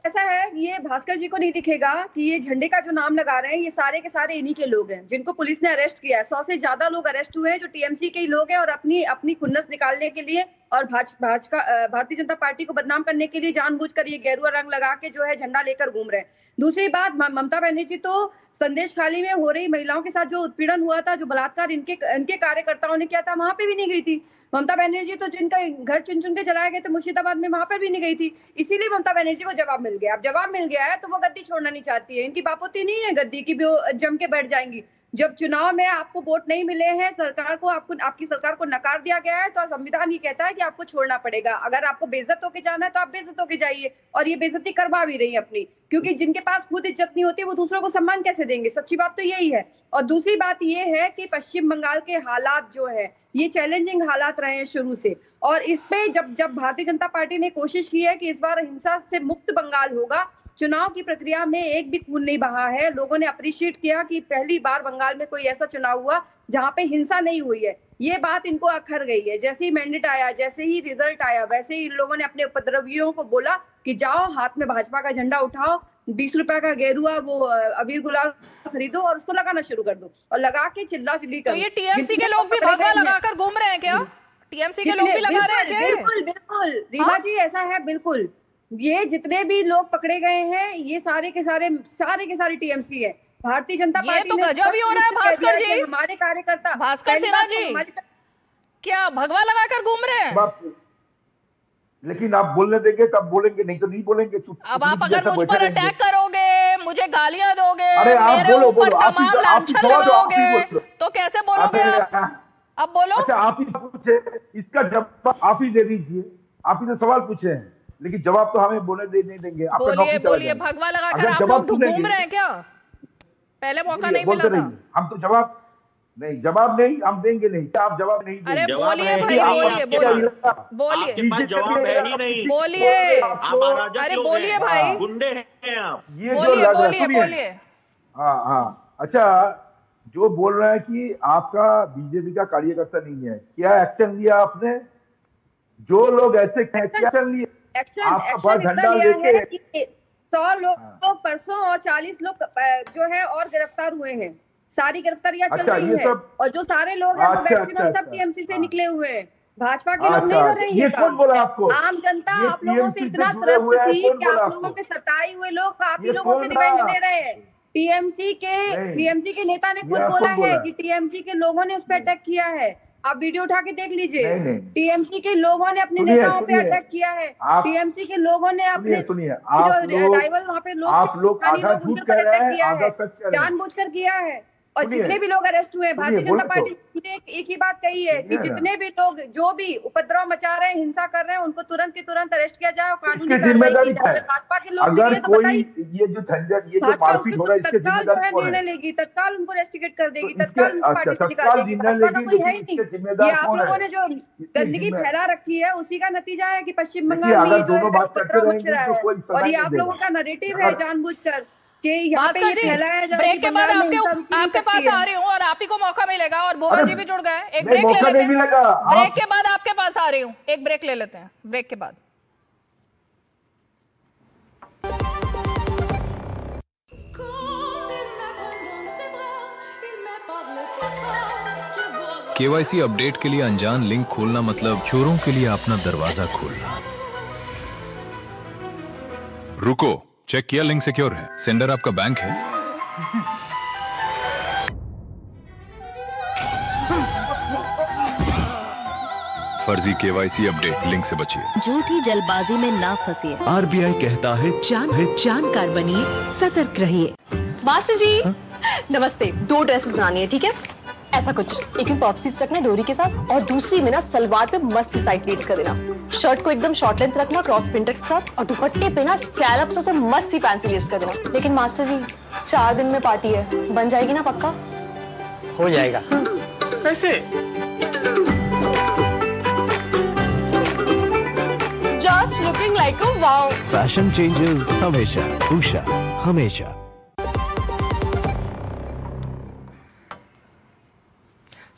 ऐसा है, ये भास्कर जी को नहीं दिखेगा कि ये झंडे का जो नाम लगा रहे हैं ये सारे के सारे इन्हीं के लोग हैं जिनको पुलिस ने अरेस्ट किया है। 100 से ज्यादा लोग अरेस्ट हुए हैं जो टीएमसी के ही लोग हैं और अपनी खुन्नस निकालने के लिए और भारतीय जनता पार्टी को बदनाम करने के लिए जानबूझकर ये गेरुआ रंग लगा के जो है झंडा लेकर घूम रहे हैं। दूसरी बात, ममता बनर्जी तो संदेश खाली में हो रही महिलाओं के साथ जो उत्पीड़न हुआ था, जो बलात्कार इनके कार्यकर्ताओं ने किया था, वहां पे भी नहीं गई थी। ममता बनर्जी तो जिनका घर चुन चुन के चलाए गए थे मुर्शिदाबाद में, वहां पर भी नहीं गई थी। इसीलिए ममता बनर्जी को जवाब मिल गया। अब जवाब मिल गया है तो वो गद्दी छोड़ना नहीं चाहती है। इनकी बापोती नहीं है गद्दी की भी, वो जम के बैठ जाएंगी। जब चुनाव में आपको वोट नहीं मिले हैं, सरकार को आपकी सरकार को नकार दिया गया है, तो संविधान ये कहता है कि आपको छोड़ना पड़ेगा। अगर आपको बेइज्जत होके जाना है तो आप बेइज्जत होके जाइए, और ये बेइज्जती करवा भी रही है अपनी, क्योंकि जिनके पास खुद इज्जत नहीं होती वो दूसरों को सम्मान कैसे देंगे? सच्ची बात तो यही है। और दूसरी बात ये है कि पश्चिम बंगाल के हालात जो है ये चैलेंजिंग हालात रहे हैं शुरू से, और इस पे जब भारतीय जनता पार्टी ने कोशिश की है कि इस बार हिंसा से मुक्त बंगाल होगा, चुनाव की प्रक्रिया में एक भी खून नहीं बहा है। लोगों ने अप्रिशिएट किया कि पहली बार बंगाल में कोई ऐसा चुनाव हुआ जहां पे हिंसा नहीं हुई है। ये बात इनको अखर गई है। जैसे ही मैंडेट आया, जैसे ही रिजल्ट आया, वैसे ही इन लोगों ने अपने उपद्रवियों को बोला कि जाओ हाथ में भाजपा का झंडा उठाओ, 20 रुपए का गेरुआ वो अबीर गुलाल खरीदो और उसको लगाना शुरू कर दो, और लगा के चिल्ला चिल्ली करो। तो ये टीएमसी के लोग भी भगवा लगाकर घूम रहे हैं क्या? टीएमसी के लोग भी लगा रहे हैं क्या? बिल्कुल रीमा जी, ऐसा है बिल्कुल। ये जितने भी लोग पकड़े गए हैं ये सारे के सारे टीएमसी है। भारतीय जनता पार्टी तो गजब ही हो रहा है भास्कर जी। हमारे कार्यकर्ता भास्कर सिन्हा जी क्या भगवा लगाकर घूम रहे हैं? लेकिन आप बोलने देंगे तब बोलेंगे, नहीं तो नहीं बोलेंगे। चुप। अब आप अगर मुझ पर अटैक करोगे, मुझे गालियां दोगे, मेरे ऊपर तमाम लांछन लगाओगे, तो कैसे बोलोगे आप? अब बोलो। अच्छा आप ही पूछे, इसका जवाब आप ही दे दीजिए। आप ही से सवाल पूछे हैं लेकिन जवाब तो हमें बोलने नहीं देंगे। बोलिए भगवा लगाकर आप लोग घूम रहे हैं क्या? पहले मौका नहीं मिला था। हम तो जवाब नहीं हम देंगे नहीं। क्या आप जवाब नहीं देंगे? अरे बोलिए भाई, बोलिए आपके पास जवाब है ही नहीं। बोलिए, अरे बोलिए भाई, गुंडे हैं आप। बोलिए। हाँ अच्छा, जो बोल रहा है कि आपका बीजेपी का कार्यकर्ता नहीं है, क्या एक्शन लिया आपने? जो लोग ऐसे एक्शन लिए, एक्शन झंडा लेके 100 लोग परसों और 40 लोग जो है और गिरफ्तार हुए हैं। सारी गिरफ्तारियां चल रही है, और जो सारे लोग हैं वो मैक्सिमम सब टीएमसी से निकले हुए हैं। भाजपा के लोग नहीं कर रहे हैं। ये कौन बोला आपको? आम जनता आप लोगों से इतना त्रस्त थी कि आप लोगों के सताए हुए लोग आप ही लोगों से रिवेंज ले रहे हैं। टीएमसी के नेता ने खुद बोला है कि टीएमसी के लोगों ने उस पर अटैक किया है। आप वीडियो उठा के देख लीजिए। टीएमसी के लोगों ने अपने नेताओं पे अटैक किया है। टीएमसी के लोगों ने अपने जो राइवल वहाँ पे लोग आधा झूठ कह रहे हैं, आधा सच कह रहे हैं। जानबूझकर किया है। और जितने भी लोग अरेस्ट हुए, भारतीय जनता पार्टी ने एक ही बात कही है कि जितने भी लोग जो भी उपद्रव मचा रहे हैं, हिंसा कर रहे हैं, उनको तुरंत के तुरंत अरेस्ट किया जाए और कानूनी कार्रवाई की जाए। भाजपा के लोग अगर कोई ये जो झंझट, ये जो मारपीट हो रहा है, इसके जिम्मेदार कौन है? निर्णय लेगी, तत्काल उनको रेस्टिकेट कर देगी, तत्काल उनको पार्टी से निकाल देगी। भाजपा का कोई है ही नहीं। ये आप लोगों ने जो गंदगी फैला रखी है उसी का नतीजा है कि पश्चिम बंगाल में जो उपद्रव मच रहा है। और ये आप लोगों का नैरेटिव है जानबूझकर कि यहाँ पे ये फैलाया जा रहा है। ब्रेक के बाद आपके पास आ रही हूँ और आप ही को मौका मिलेगा, और भुवन जी भी जुड़ गए। एक ब्रेक ले लेते हैं, ब्रेक के बाद आपके पास आ रही हूँ, एक ब्रेक ले लेते हैं, ब्रेक के बाद। केवाईसी अपडेट के लिए अनजान लिंक खोलना मतलब चोरों के लिए अपना दरवाजा खोलना। रुको, चेक किया लिंक सिक्योर है, सेंडर आपका बैंक है। फर्जी केवाईसी अपडेट लिंक से बचिए। झूठी जल्दबाजी में ना फंसिए। आरबीआई कहता है जानकार बनिए, सतर्क रहिए। मास्टर जी नमस्ते, 2 ड्रेसेस बनानी है, ठीक है? ऐसा कुछ, एक में पॉप्सीज रखना डोरी के साथ और दूसरी में ना सलवार पे मस्त साइड प्लीट्स कर देना। शर्ट को एकदम शॉर्ट लेंथ रखना क्रॉस प्रिंटेक्स के साथ, और दुपट्टे पे ना स्कैलप्स से मस्त ही फैंसी लेस कर देना। लेकिन मास्टर जी 4 दिन में पार्टी है, बन जाएगी ना पक्का? हो जाएगा। कैसे? Just looking like a wow. Fashion changes हमेशा, उषा हमेशा।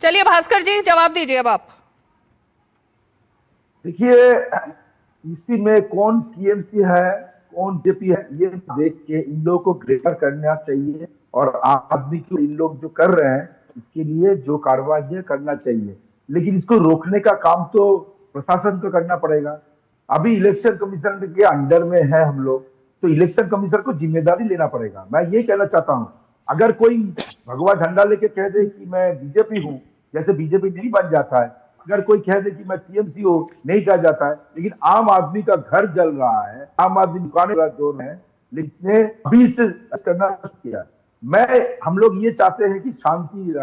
चलिए भास्कर जी जवाब दीजिए अब आप। देखिए, इसी में कौन टीएमसी है, कौन जेपी है, ये देख के इन लोगों को गिरफ्तार करना चाहिए, और आदमी को इन लोग जो कर रहे हैं इसके लिए जो कार्रवाई करना चाहिए। लेकिन इसको रोकने का काम तो प्रशासन को करना पड़ेगा। अभी इलेक्शन कमीशन के अंडर में है हम लोग, तो इलेक्शन कमीशन को जिम्मेदारी लेना पड़ेगा। मैं ये कहना चाहता हूँ, अगर कोई भगवा झंडा लेके कह दे कि मैं बीजेपी हूँ, जैसे बीजेपी नहीं बन जाता है, अगर कोई कह दे कि मैं टीएमसी हूँ, नहीं कहा जाता है। लेकिन आम आदमी का घर जल रहा है, आम आदमी दुकानें जोर है, लेकिन अभी से करना किया। हम लोग ये चाहते हैं कि शांति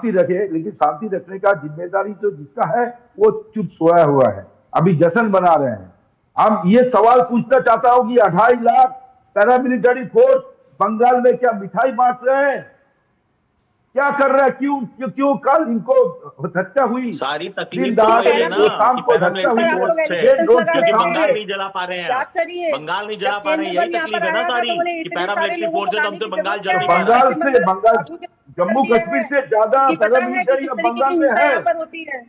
रखे, लेकिन शांति रखने का जिम्मेदारी जो जिसका है वो चुप सोया हुआ है। अभी जश्न बना रहे हैं। हम ये सवाल पूछना चाहता हूँ कि 2.5 लाख पैरामिलिट्री फोर्स बंगाल में क्या मिठाई बांट रहे हैं, क्या कर रहे हैं? क्यों कल इनको हत्या हुई, सारी तकलीफ शाम को हत्या हुई, बंगाल नहीं जला पा रहे हैं, बंगाल नहीं जला पा रहे हैं, यही तकलीफ है ना सारी कि पैरामिलिट्री फोर्स है, तो हम तो बंगाल जल नहीं पा रहे। बंगाल जम्मू कश्मीर से ज्यादा पैरामिलिट्री बंगाल में है,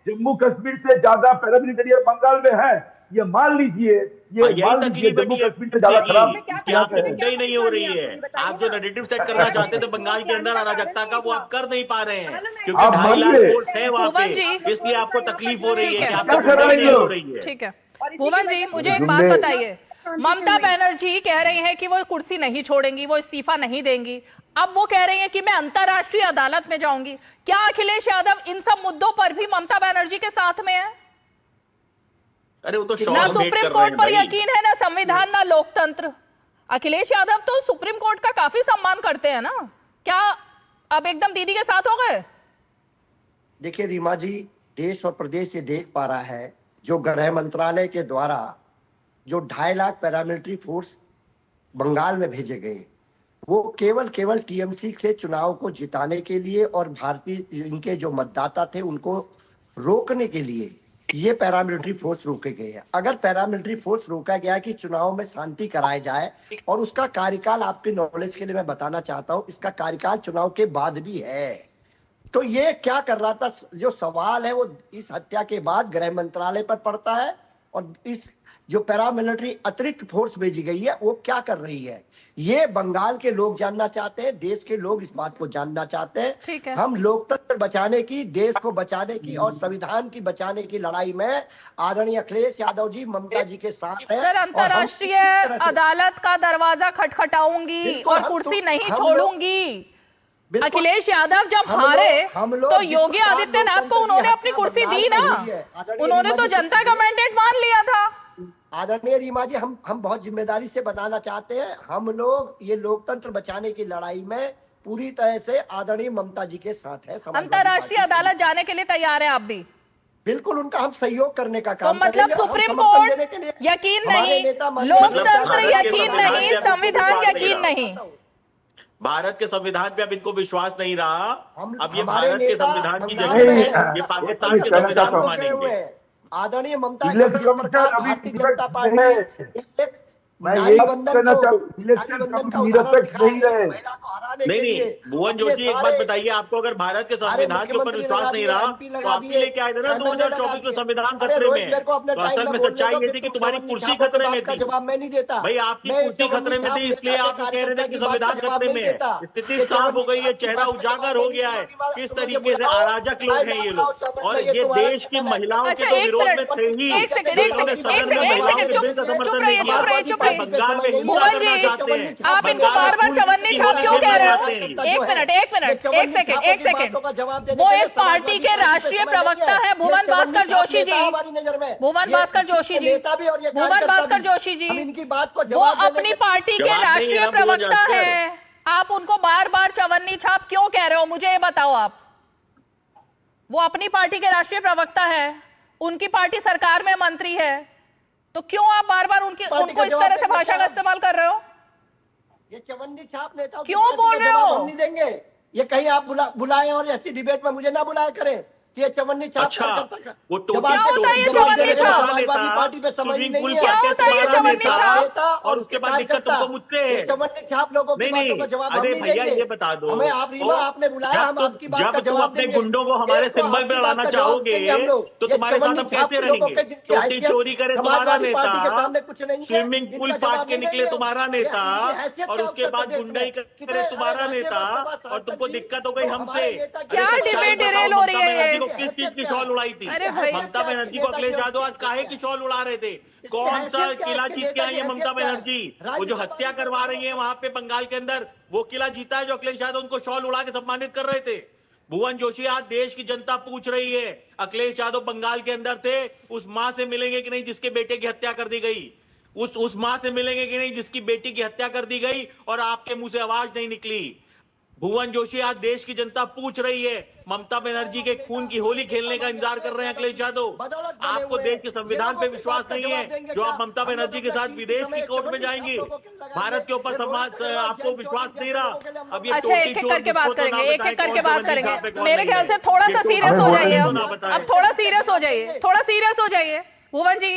जम्मू कश्मीर से ज्यादा पैरामिलिट्री बंगाल में है। ये मान लीजिए, जम्मू कश्मीर से ज्यादा खराब कि आपकी मुद्दे नहीं हो रही है। आप जो नैरेटिव सेट करना चाहते थे बंगाल के अंदर अराजकता का, वो आप कर नहीं पा रहे हैं, क्योंकि 2.5 लाख वोट है वहाँ पे, इसलिए आपको तकलीफ हो रही है कि आपको नहीं हो रही है। ठीक है भुवन जी, मुझे एक बात बताइए, ममता बनर्जी कह रही हैं कि वो कुर्सी नहीं छोड़ेंगी, वो इस्तीफा नहीं देंगी। अब वो कह रही हैं कि मैं अंतर्राष्ट्रीय अदालत में जाऊंगी। क्या अखिलेश यादव इन सब मुद्दों पर भी ममता बनर्जी के साथ में है? अरे वो तो ना सुप्रीम कोर्ट पर यकीन है, ना संविधान, ना लोकतंत्र। अखिलेश यादव तो सुप्रीम कोर्ट का काफी सम्मान करते हैं ना, क्या अब एकदम दीदी के साथ हो गए? देखिए रीमा जी, देश और प्रदेश ये देख पा रहा है, जो गृह मंत्रालय के द्वारा जो 2.5 लाख पैरामिलिट्री फोर्स बंगाल में भेजे गए, वो केवल टीएमसी से चुनाव को जिताने के लिए और भारतीय इनके जो मतदाता थे उनको रोकने के लिए ये पैरामिलिट्री फोर्स रोके गए हैं। अगर पैरामिलिट्री फोर्स रोका गया कि चुनाव में शांति कराई जाए, और उसका कार्यकाल आपके नॉलेज के लिए मैं बताना चाहता हूं, इसका कार्यकाल चुनाव के बाद भी है। तो ये क्या कर रहा था, जो सवाल है वो इस हत्या के बाद गृह मंत्रालय पर पड़ता है, और इस जो पैरामिलिट्री अतिरिक्त फोर्स भेजी गई है वो क्या कर रही है, ये बंगाल के लोग जानना चाहते हैं, देश के लोग इस बात को जानना चाहते हैं। हम लोकतंत्र बचाने की, देश को बचाने की और संविधान की बचाने की लड़ाई में आदरणीय अखिलेश यादव जी ममता जी के साथ हैं। सर, अंतर्राष्ट्रीय अदालत का दरवाजा खटखटाऊंगी और कुर्सी नहीं छोड़ूंगी। अखिलेश यादव जब हारे तो योगी आदित्यनाथ को उन्होंने अपनी कुर्सी दी ना, उन्होंने तो जनता का मैंडेट मान लिया था। आदरणीय रीमा जी, हम बहुत जिम्मेदारी से बताना चाहते हैं, हम लोग ये लोकतंत्र बचाने की लड़ाई में पूरी तरह से आदरणीय ममता जी के साथ है। अंतर्राष्ट्रीय अदालत जाने के लिए तैयार है आप भी? बिल्कुल, उनका हम सहयोग करने का काम तो मतलब सुप्रीम कोर्ट यकीन नहीं, लोकतंत्र यकीन नहीं, संविधान यकीन नहीं, भारत के संविधान पे अब इनको विश्वास नहीं रहा। अब ये भारत के संविधान की जगह ये पाकिस्तान के संविधान को मानेंगे। आदरणीय ममता जी भारतीय जनता पार्टी नहीं, भुवन जोशी एक बात बताइए, आपको अगर भारत के संविधान के ऊपर विश्वास नहीं रहा तो आपके लिए क्या है ना 2024 में संविधान खतरे में है। तो असल में सच्चाई ये थी कि तुम्हारी कुर्सी खतरे में थी। जवाब मैं नहीं देता भाई, आपकी कुर्सी खतरे में थी, इसलिए आप कह रहे थे कि संविधान खतरे में है। स्थिति साफ हो गई है, चेहरा उजागर हो गया है किस तरीके से अराजक लोग हैं ये लोग, और ये देश की महिलाओं के तो विरोध में थे ही। भुवन जी, आप इनको बार बार चवन्नी छाप क्यों कह रहे हो? एक सेकंड, वो एक पार्टी के राष्ट्रीय प्रवक्ता है भुवन भास्कर जोशी जी, भुवन भास्कर जोशी जी, इनकी बात को वो अपनी पार्टी के राष्ट्रीय प्रवक्ता है। आप उनको बार बार चवन्नी छाप क्यों कह रहे हो, मुझे ये बताओ आप। वो अपनी पार्टी के राष्ट्रीय प्रवक्ता है, उनकी पार्टी सरकार में मंत्री है, तो क्यों आप बार बार उनको इस तरह से भाषा का इस्तेमाल कर रहे हो? ये चवन्नी छाप नेता क्यों बोल रहे हो? हम नहीं देंगे। ये कहीं आप बुलाएं और ऐसी डिबेट में मुझे ना बुलाया करें कि ये चवन्नी छाप क्या होता है ये चवन्नी छाप? समाजवादी पार्टी पे समझ नहीं है क्या होता है ये चवन्नी छाप? और उसके बाद दिक्कत तुमको मुझसे है। चवन्नी छाप लोगों की बातों का जवाब हम नहीं भैया देंगे। ये बता दो, हमें आपने बुलाया, हम आपकी बात का जब तुम जवाब अपने देंगे। गुंडों को हमारे सिंबल पे लाना चाहोगे तो तुम्हारे साथ हम कैसे रहेंगे? टोटी चोरी करे तुम्हारा नेता, स्विमिंग पूल फाड़ के निकले तुम्हारा नेता, और उसके बाद गुंडाई करे तुम्हारा नेता, और तुमको दिक्कत हो गई हमसे। क्या डिबेट डिरेल हो रही है ये? किस चीज की शॉल उड़ाई थी ममता बनर्जी को? अखिलेश यादव आज काहे की शॉल उड़ा रहे थे? कौन सा किला जीत के आई है ममता बनर्जी? वो जो हत्या करवा रही है वहां पे बंगाल के अंदर, वो किला जीता है जो अखिलेश यादव उनको शॉल उड़ा के सम्मानित कर रहे थे। भुवन जोशी, आज देश की जनता पूछ रही है, अखिलेश यादव बंगाल के अंदर थे, उस मां से मिलेंगे कि नहीं जिसके बेटे की हत्या कर दी गई? उस मां से मिलेंगे कि नहीं जिसकी बेटी की हत्या कर दी गई और आपके मुंह से आवाज नहीं निकली? भुवन जोशी, आज देश की जनता पूछ रही है, ममता बनर्जी के खून की होली खेलने का इंतजार कर रहे हैं अखिलेश यादव। आपको देश के संविधान पे विश्वास नहीं है जो आप ममता बनर्जी के साथ विदेश की कोर्ट में जाएंगी। भारत के ऊपर समाज आपको विश्वास नहीं रहा। अब ये अच्छा, एक एक करके बात करेंगे, एक एक करके बात करेंगे। मेरे ख्याल से थोड़ा सा सीरियस हो जाइए, अब थोड़ा सीरियस हो जाइए, थोड़ा सीरियस हो जाइए। भुवन जी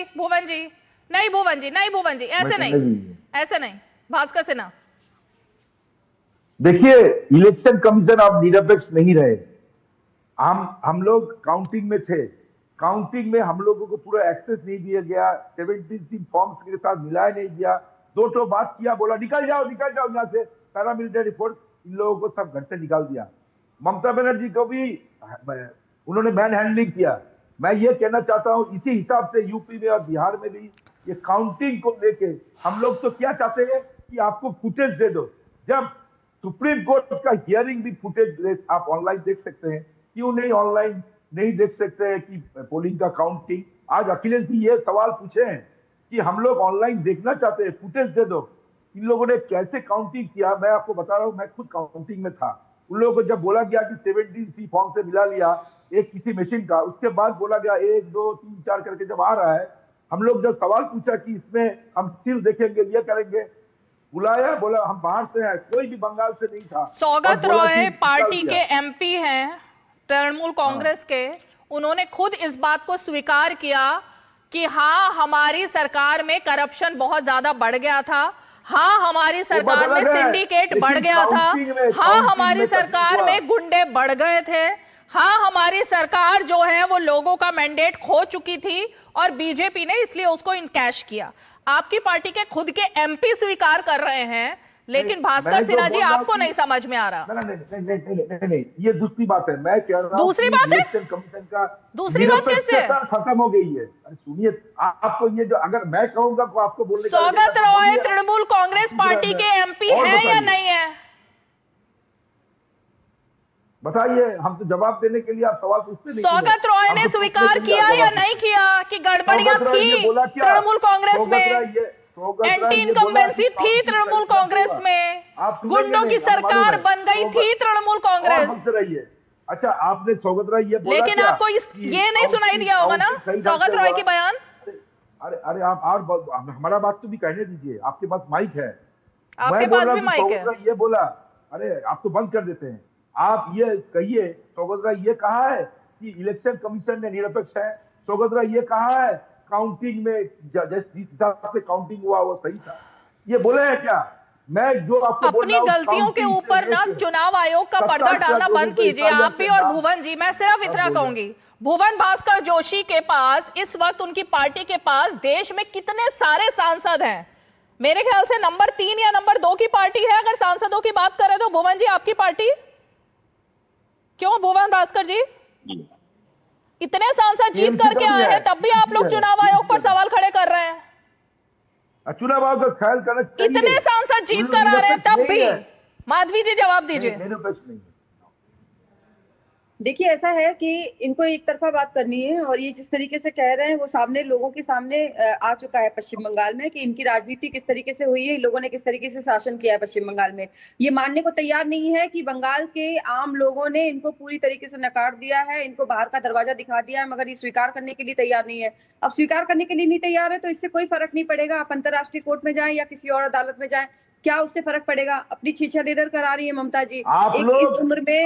नहीं, भुवन जी ऐसे नहीं, भास्कर से ना। देखिए, इलेक्शन कमीशन अब निरपेक्ष नहीं रहे। हम लोग काउंटिंग में थे, काउंटिंग में हम लोगों को पूरा एक्सेस नहीं दिया गया, 73 फॉर्म्स के साथ मिलाया नहीं गया। दो बात किया, बोला निकल जाओ यहाँ से, पैरामिलिट्री फोर्स इन लोगों को सब घर से निकाल दिया। ममता बनर्जी को भी उन्होंने मैन हैंडलिंग किया। मैं ये कहना चाहता हूँ, इसी हिसाब से यूपी में और बिहार में भी ये काउंटिंग को लेके हम लोग तो क्या चाहते हैं कि आपको फुटेज दे दो। जब सुप्रीम कोर्ट का हियरिंग भी फुटेज आप ऑनलाइन देख सकते हैं, क्यों नहीं ऑनलाइन नहीं देख सकते हैं कि पोलिंग का काउंटिंग? आज अखिलेश जी ये सवाल पूछे हैं कि हम लोग ऑनलाइन देखना चाहते हैं, फुटेज दे दो। इन लोगों ने कैसे काउंटिंग किया, मैं आपको बता रहा हूँ, मैं खुद काउंटिंग में था। उन लोगों को जब बोला गया कि 73 फॉर्म से मिला लिया एक किसी मशीन का, उसके बाद बोला गया 1 2 3 4 करके जब आ रहा है, हम लोग जब सवाल पूछा कि इसमें हम सिर्फ देखेंगे, ये करेंगे, बुलाया, बोला हम बाहर से हैं, कोई भी बंगाल से नहीं था। सौगत रॉय पार्टी के एमपी हैं तृणमूल कांग्रेस के, उन्होंने खुद इस बात को स्वीकार किया कि हाँ, हमारी सरकार में करप्शन बहुत ज्यादा बढ़ गया था, हाँ हमारी सरकार में सिंडिकेट बढ़ गया था, हाँ हमारी सरकार में गुंडे बढ़ गए थे, हाँ हमारी सरकार जो है वो लोगों का मैंडेट खो चुकी थी और बीजेपी ने इसलिए उसको इनकैश किया। आपकी पार्टी के खुद के एमपी स्वीकार कर रहे हैं, लेकिन भास्कर सिन्हा जी आपको नहीं समझ में आ रहा। नहीं, ये दूसरी बात है। मैं कह रहा हूं दूसरी बात है, कमीशन का दूसरी बात कैसे खत्म हो गई है? अरे सुनिए, आपको ये जो अगर मैं कहूंगा तो आपको बोलने का सौगत रॉय तृणमूल कांग्रेस पार्टी के एमपी है या नहीं है? बताइए, हम तो जवाब देने के लिए आप सवाल पूछते नहीं। सौगत रॉय ने स्वीकार किया या नहीं किया कि गड़बड़ियां थी तृणमूल कांग्रेस में, एंटी इनकम्बेंसी थी तृणमूल कांग्रेस में, आप गुंडों की सरकार बन गई थी तृणमूल कांग्रेस। रहिए। अच्छा, आपने सौगत राय ये बोला, लेकिन आपको ये नहीं सुनाई दिया होगा ना सौगत राय की बयान। अरे आप हमारा बात तो भी कहने दीजिए, आपके पास माइक है, आपके पास भी माइक है। ये बोला, अरे आप तो बंद कर देते हैं। आप ये कहिए सौगत राय ये कहा है कि इलेक्शन कमीशन ने निरपेक्ष है, सौगत राय ये कहा है काउंटिंग में जिस हिसाब से काउंटिंग हुआ वो सही था, ये बोले हैं क्या? मैं जो आपको अपनी गलतियों के ऊपर ना चुनाव आयोग का पर्दा डालना बंद कीजिए आप भी और भुवन जी। मैं सिर्फ इतना कहूंगी, भुवन भास्कर जोशी के पास इस वक्त, उनकी पार्टी के पास देश में कितने सारे सांसद हैं? मेरे ख्याल से नंबर 3 या नंबर 2 की पार्टी है अगर सांसदों की बात करें तो। भुवन जी, आपकी पार्टी क्यों? भुवन भास्कर जी, इतने सांसद जीत करके आए हैं तब भी आप लोग चुनाव आयोग पर सवाल खड़े कर रहे हैं। चुनाव आयोग का ख्याल करना चाहिए। इतने सांसद जीत कर आ रहे हैं तब भी। माधवी जी जवाब दीजिए। देखिए, ऐसा है कि इनको एक तरफा बात करनी है और ये जिस तरीके से कह रहे हैं वो सामने लोगों के सामने आ चुका है पश्चिम बंगाल में कि इनकी राजनीति किस तरीके से हुई है, लोगों ने किस तरीके से शासन किया है पश्चिम बंगाल में। ये मानने को तैयार नहीं है कि बंगाल के आम लोगों ने इनको पूरी तरीके से नकार दिया है, इनको बाहर का दरवाजा दिखा दिया है, मगर ये स्वीकार करने के लिए तैयार नहीं है। अब स्वीकार करने के लिए नहीं तैयार है तो इससे कोई फर्क नहीं पड़ेगा। आप अंतर्राष्ट्रीय कोर्ट में जाएं या किसी और अदालत में जाएं, क्या उससे फर्क पड़ेगा? अपनी छीछा लेदर करा रही है ममता जी। इस उम्र में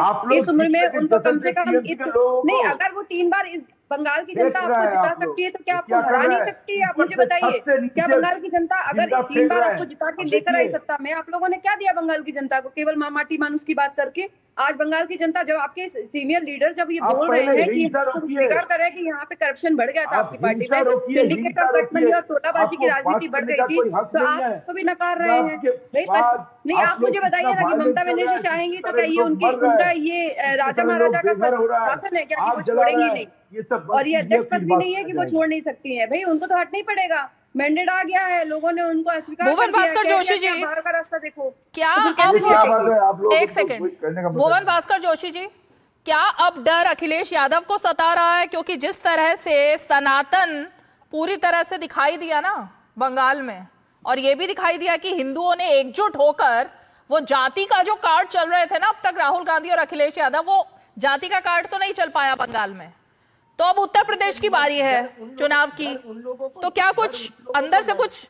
उनको कम से कम नहीं, अगर वो 3 बार इस बंगाल की जनता आपको जिता सकती है तो क्या आपको हरा नहीं सकती है? आप मुझे बताइए, क्या बंगाल की जनता अगर 3 बार आपको जिता के लेकर आई सत्ता में, आप लोगों ने क्या दिया बंगाल की जनता को? केवल माटी मानुस की बात करके। आज बंगाल की जनता, जब आपके सीनियर लीडर जब ये बोल रहे हैं कि स्वीकार कर रहे हैं कि यहाँ पे करप्शन बढ़ गया था आपकी पार्टी में, सिंडिकेट ऑफ मनी और तोताबाजी की राजनीति बढ़ गई थी, तो आप तो भी नकार रहे हैं। नहीं, आप मुझे बताइए ना कि ममता बनर्जी चाहेंगी तो क्या ये उनका ये राजा महाराजा का शासन है क्या कि वो छोड़ेंगी नहीं? और ये अध्यक्ष पद भी नहीं है कि वो छोड़ नहीं सकती है। भाई, उनको तो हटना ही पड़ेगा। मैंडेट आ गया है, लोगों ने उनको अस्वीकार कर दिया। भुवन भास्कर जोशी जी, बाहर का रास्ता देखो। क्या एक सेकंड, भुवन भास्कर जोशी जी, क्या अब डर अखिलेश यादव को सता रहा है? क्योंकि जिस तरह से सनातन पूरी तरह से दिखाई दिया ना बंगाल में, और ये भी दिखाई दिया कि हिंदुओं ने एकजुट होकर वो जाति का जो कार्ड चल रहे थे ना अब तक राहुल गांधी और अखिलेश यादव, वो जाति का कार्ड तो नहीं चल पाया बंगाल में। तो अब उत्तर प्रदेश की बारी है चुनाव की, तो क्या कुछ अंदर से कुछ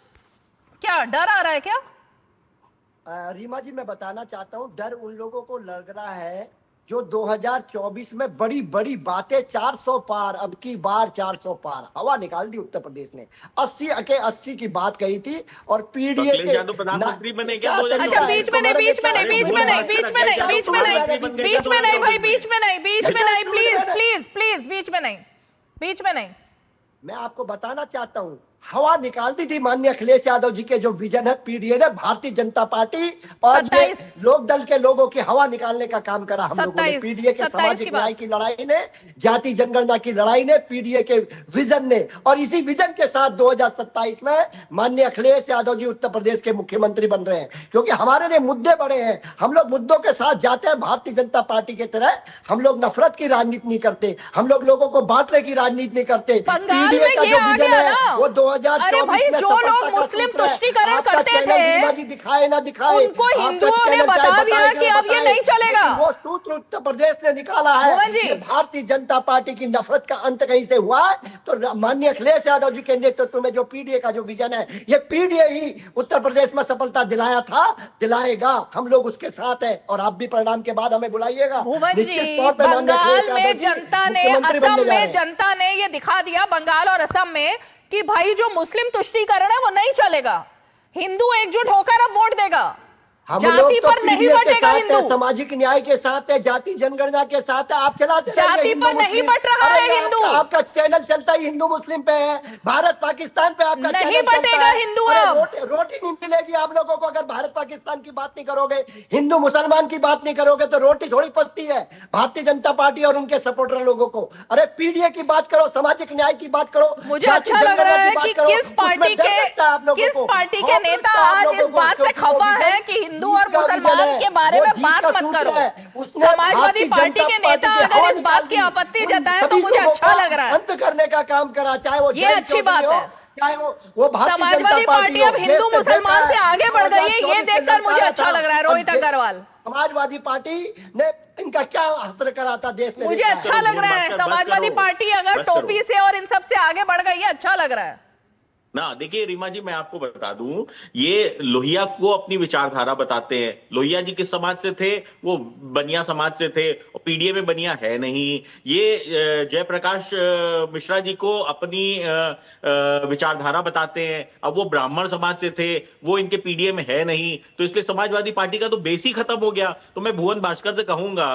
क्या डर आ रहा है क्या? रीमा जी, मैं बताना चाहता हूँ, डर उन लोगों को लग रहा है जो 2024 में बड़ी बड़ी बातें 400 पार, अब की बार 400 पार हवा निकाल दी उत्तर प्रदेश ने। 80 की बात कही थी और पीडीए के प्रधानमंत्री बने क्या? अच्छा, बीच में नहीं भाई, बीच में नहीं। मैं आपको बताना चाहता हूँ, हवा निकाल दी थी माननीय अखिलेश यादव जी के जो विजन है पीडीए ने, भारतीय जनता पार्टी और ये लोक दल के लोगों की हवा निकालने का काम करा हम लोगों ने। पीडीए के सामाजिक न्याय की लड़ाई ने, जाति जनगणना की लड़ाई ने, पीडीए के विजन ने, और इसी विजन के साथ 2027 में माननीय अखिलेश यादव जी उत्तर प्रदेश के मुख्यमंत्री बन रहे हैं। क्योंकि हमारे लिए मुद्दे बड़े हैं, हम लोग मुद्दों के साथ जाते हैं। भारतीय जनता पार्टी की तरह हम लोग नफरत की राजनीति नहीं करते, हम लोग लोगों को बांटने की राजनीति नहीं करते। पीडीए का जो विजन है वो 2024 भाई, जो लोग मुस्लिम तुष्टीकरण करते थे दिखाए ना दिखाए, उनको हिंदुओं ने बता दिया कि अब ये नहीं चलेगा। वो सूत्र उत्तर प्रदेश ने निकाला है कि भारतीय जनता पार्टी की नफरत का अंत कहीं से हुआ है। तो माननीय अखिलेश यादव जी के नेतृत्व में जो पीडीए का जो विजन है, ये पीडीए ही उत्तर प्रदेश में सफलता दिलाया था, दिलाएगा। हम लोग उसके साथ हैं और आप भी परिणाम के बाद हमें बुलाइएगा। निश्चित तौर पर बंगाल में जनता ने, असम में जनता ने ये दिखा दिया, बंगाल और असम में, कि भाई जो मुस्लिम तुष्टीकरण है वो नहीं चलेगा, हिंदू एकजुट होकर अब वोट देगा। हम जाति तो पर नहीं बटेगा हिंदू, सामाजिक न्याय के साथ है, जाति जनगणना के साथ है। आप चलाते जाति पर नहीं बट रहा है हिंदू। आपका चैनल चलता ही हिंदू मुस्लिम पे है, भारत पाकिस्तान पे आपका नहीं बटेगा हिंदू। रोटी नहीं मिलेगी आप लोगों को अगर भारत पाकिस्तान की बात नहीं करोगे, हिंदू मुसलमान की बात नहीं करोगे तो रोटी थोड़ी पचती है भारतीय जनता पार्टी और उनके सपोर्टर लोगों को। अरे पीडीए की बात करो, सामाजिक न्याय की बात करो। मुझे अच्छा लग रहा है कि किस पार्टी के नेता आज इस बात से खफा है कि हिंदू और मुसलमान के बारे में बात मत करो। समाजवादी पार्टी के नेता अगर इस बात की आपत्ति जताए तो मुझे अच्छा लग रहा है। अंत करने का काम करा, चाहे वो ये अच्छी बात है। चाहे वो समाजवादी पार्टी अब हिंदू मुसलमान से आगे बढ़ गई है, ये देखकर मुझे अच्छा लग रहा है। रोहित अग्रवाल। समाजवादी पार्टी ने इनका क्या असर करा था देश में? मुझे अच्छा लग रहा है समाजवादी पार्टी अगर टोपी से और इन सब से आगे बढ़ गई है, अच्छा लग रहा है ना। देखिए रीमा जी, मैं आपको बता दूं, ये लोहिया को अपनी विचारधारा बताते हैं। लोहिया जी किस समाज से थे? वो बनिया समाज से थे, और पीडीए में बनिया है नहीं। ये जयप्रकाश मिश्रा जी को अपनी विचारधारा बताते हैं। अब वो ब्राह्मण समाज से थे, वो इनके पीडीए में है नहीं, तो इसलिए समाजवादी पार्टी का तो बेस ही खत्म हो गया। तो मैं भुवन भास्कर से कहूंगा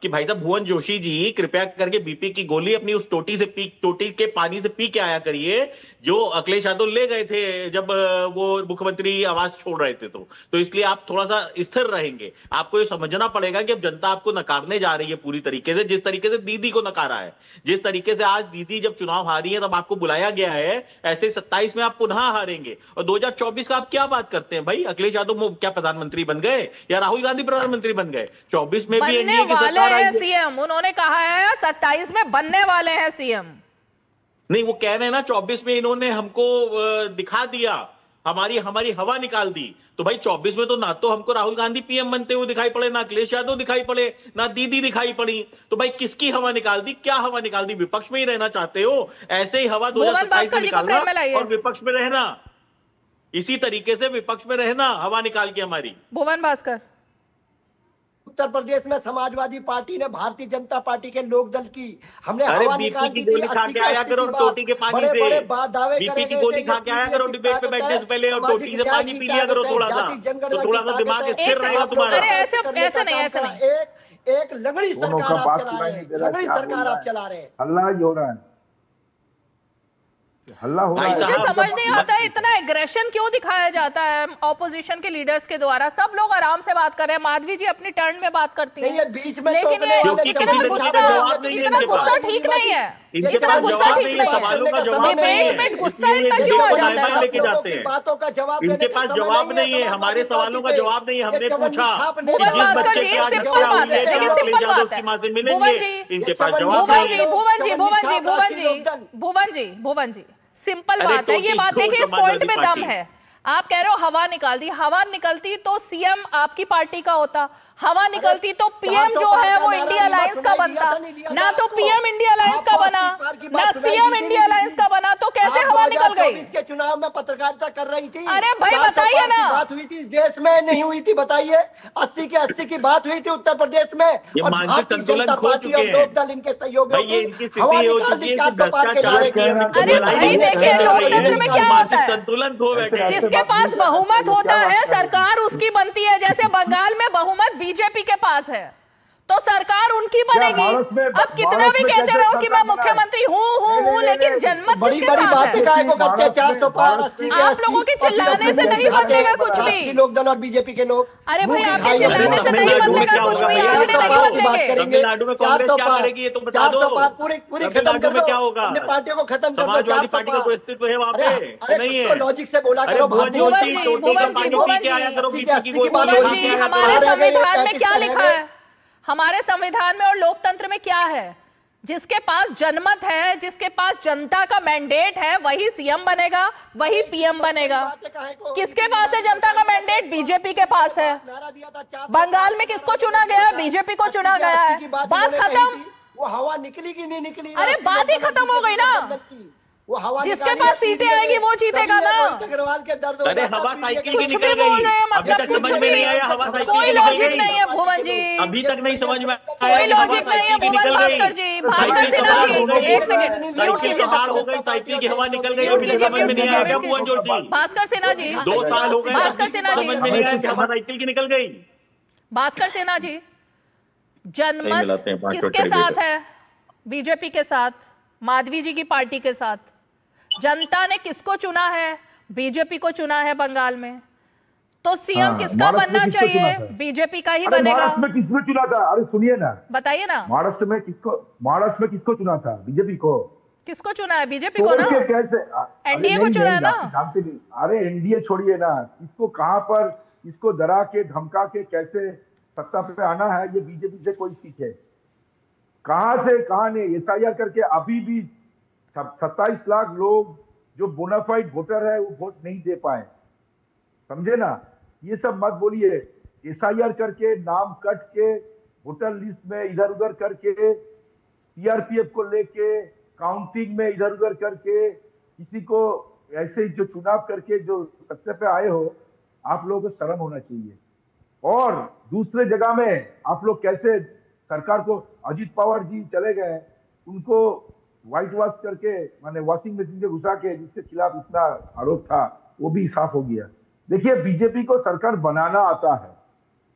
कि भाई साहब भुवन जोशी जी, कृपया करके बीपी की गोली अपनी उस टोटी के पानी से पी के आया करिए जो अखिलेश यादव ले गए थे जब वो मुख्यमंत्री आवास छोड़ रहे थे। तो इसलिए आप थोड़ा सा स्थिर रहेंगे। आपको ये समझना पड़ेगा कि अब जनता आपको नकारने जा रही है पूरी तरीके से, जिस तरीके से दीदी को नकारा है, जिस तरीके से आज दीदी जब चुनाव हारी है तब आपको बुलाया गया है, ऐसे 27 में आप पुनः हारेंगे। और 2024 का आप क्या बात करते हैं भाई? अखिलेश यादव क्या प्रधानमंत्री बन गए या राहुल गांधी प्रधानमंत्री बन गए? 24 में भी एनडीए की सरकार आई है। सीएम उन्होंने कहा है 27 में बनने वाले हैं सीएम। नहीं, वो कह रहे हैं ना 24 में इन्होंने हमको दिखा दिया, हमारी हवा निकाल दी। तो भाई 24 में तो ना तो हमको राहुल गांधी पीएम बनते हुए दिखाई पड़े, ना अखिलेश यादव दिखाई पड़े, ना दीदी दिखाई पड़ी। तो भाई किसकी हवा निकाल दी? क्या हवा निकाल दी? विपक्ष में ही रहना चाहते हो? ऐसे ही हवा 2027 में निकालना और विपक्ष में रहना, इसी तरीके से विपक्ष में रहना, हवा निकाल के हमारी। भुवन भास्कर, उत्तर प्रदेश में समाजवादी पार्टी ने भारतीय जनता पार्टी के लोकदल की हमने हवा निकाल दी थी। खा के आया करो टोटी के पानी से, बीपी की गोली खा के आया करो डिबेट पे बैठने से पहले, और टोटी से पानी पी लिया करो थोड़ा सा, तो थोड़ा सा दिमाग स्थिर रहेगा तुम्हारा। ऐसे नहीं। एक लंगड़ी सरकार आप चला रहे हैं, लंगड़ी सरकार आप चला रहे हैं। हल्ला ही हो रहा है, हल्ला हो रहा है। मुझे समझ नहीं आता है इतना एग्रेशन क्यों दिखाया जाता है ऑपोजिशन के लीडर्स के द्वारा। सब लोग आराम से बात कर रहे हैं, माधवी जी अपनी टर्न में बात करती हैं, लेकिन इतना गुस्सा ठीक नहीं है, इतना गुस्सा ठीक नहीं है। डिबेट में गुस्सा इतना क्यों आ जाता है? बातों का जवाब इनके पास जवाब नहीं है, हमारे सवालों का जवाब नहीं है। हमने पूछा भुवन भास्कर जी, सिंपल बात है, देखिए सिंपल बात है। भुवन जी, इनके पास जवाब नहीं है। भुवन जी सिंपल बात है, ये बात देखिए, इस पॉइंट में दम है। आप कह रहे हो हवा निकाल दी, हवा निकलती तो सीएम आपकी पार्टी का होता, हवा निकलती तो पीएम जो है वो इंडिया अलायंस का बनता। ना तो पीएम इंडिया अलायंस का बना, ना सीएम इंडिया अलायंस का बना, तो कैसे हवा निकल गई? इसके चुनाव में पत्रकारिता कर रही थी। अरे भाई बताइए ना, बात हुई थी इस देश में, नहीं हुई थी बताइए? 80 के 80 की बात हुई थी उत्तर प्रदेश में, और भारतीय जनता पार्टी और लोकदल इनके सहयोग हवा निकाल दी 400 पार के नारे के। अरे भाई देखिए लोकतंत्र में क्या होता है, संतुलन खो बैठे, जिसके पास बहुमत होता है सरकार उसकी बनती है। जैसे बंगाल में बहुमत बीजेपी के पास है तो सरकार उनकी बनेगी। अब कितना भी कहते रहो कि मैं मुख्यमंत्री हूँ, लेकिन जनमत बड़ी बड़ी बातें काय को करते हैं? 400 पार 80 के आप लोगों के चिल्लाने से नहीं बदलेगा कुछ भी। लोकदल और बीजेपी के लोग, अरे भाई आपके चिल्लाने से नहीं बदलेगा कुछ भी, आंकड़े नहीं बदलेंगे। तमिलनाडु में कांग्रेस क्या करेगी ये तो बता दो। 400 पार पूरी खत्म कर दो, क्या होगा? अपनी पार्टियों को खत्म कर दो। समाजवादी पार्टी का कोई अस्तित्व है वहाँ पे? नहीं है। लॉजिक से बोला करो। हमारे संविधान में क्या लिखा है? हमारे संविधान में और लोकतंत्र में क्या है? जिसके पास जनमत है, जिसके पास जनता का मैंडेट है, वही सीएम बनेगा, वही पीएम बनेगा। किसके पास है जनता का मैंडेट? बीजेपी के पास है। बंगाल में किसको चुना गया है? बीजेपी को चुना गया है। बात खत्म। वो हवा निकली कि नहीं निकली? अरे बात ही खत्म हो गई ना। वो हवा जिसके पास सीटें आएगी वो जीतेगा ना। अग्रवाल के दर्द अरे हवा साइकिल की कुछ निकल भी बोल गई, रहे हैं, अभी तक समझ में नहीं आया। हवा साइकिल कोई लॉजिक नहीं है भुवन जी, अभी तक नहीं समझ में कोई लॉजिक नहीं है भुवन भास्कर जी। भास्कर सिन्हा जी एक सेकंड म्यूट कीजिए, साइकिल की हवा निकल गई, अभी तक समझ में नहीं आया। भुवन जोशी, भास्कर सिन्हा जी 2 साल हो गए, भास्कर सिन्हा जी समझ में नहीं आया कि हवा साइकिल की निकल गई। भास्कर सिन्हा जी, जनमत किसके साथ है? बीजेपी के साथ, माधवी जी की पार्टी के साथ। जनता ने किसको चुना है? बीजेपी को चुना है बंगाल में। तो सीएम किसका बनना चाहिए? बीजेपी का ही बनेगा। महाराष्ट्र में किसने चुना था? अरे सुनिए ना, बताइए ना। महाराष्ट्र में किसको चुना था? बीजेपी को। किसको चुना है? बीजेपी को ना। कैसे एनडीए को चुना है ना। जानते नहीं। अरे एनडीए छोड़िए ना, इसको कहां पर, इसको डरा के धमका के कैसे सत्ता पे आना है, ये बीजेपी से कोई सीखे। कहां से कहां नहीं, एसआईआर करके अभी भी 27 लाख लोग जो बोनाफाइड वोटर है वो वोट नहीं दे पाए, समझे ना। ये सब मत बोलिए। SIR करके, नाम कट के, वोटर लिस्ट में इधर उधर करके, CRPF को लेके, काउंटिंग में इधर उधर करके, किसी को ऐसे ही जो चुनाव करके जो सत्ता पे आए हो, आप लोगों को शर्म होना चाहिए। और दूसरे जगह में आप लोग कैसे सरकार को, अजीत पवार जी चले गए, उनको व्हाइट वॉश करके, माने वॉशिंग मशीन में घुसा के, जिसके खिलाफ इतना आरोप था वो भी साफ हो गया। देखिए, बीजेपी को सरकार बनाना आता है,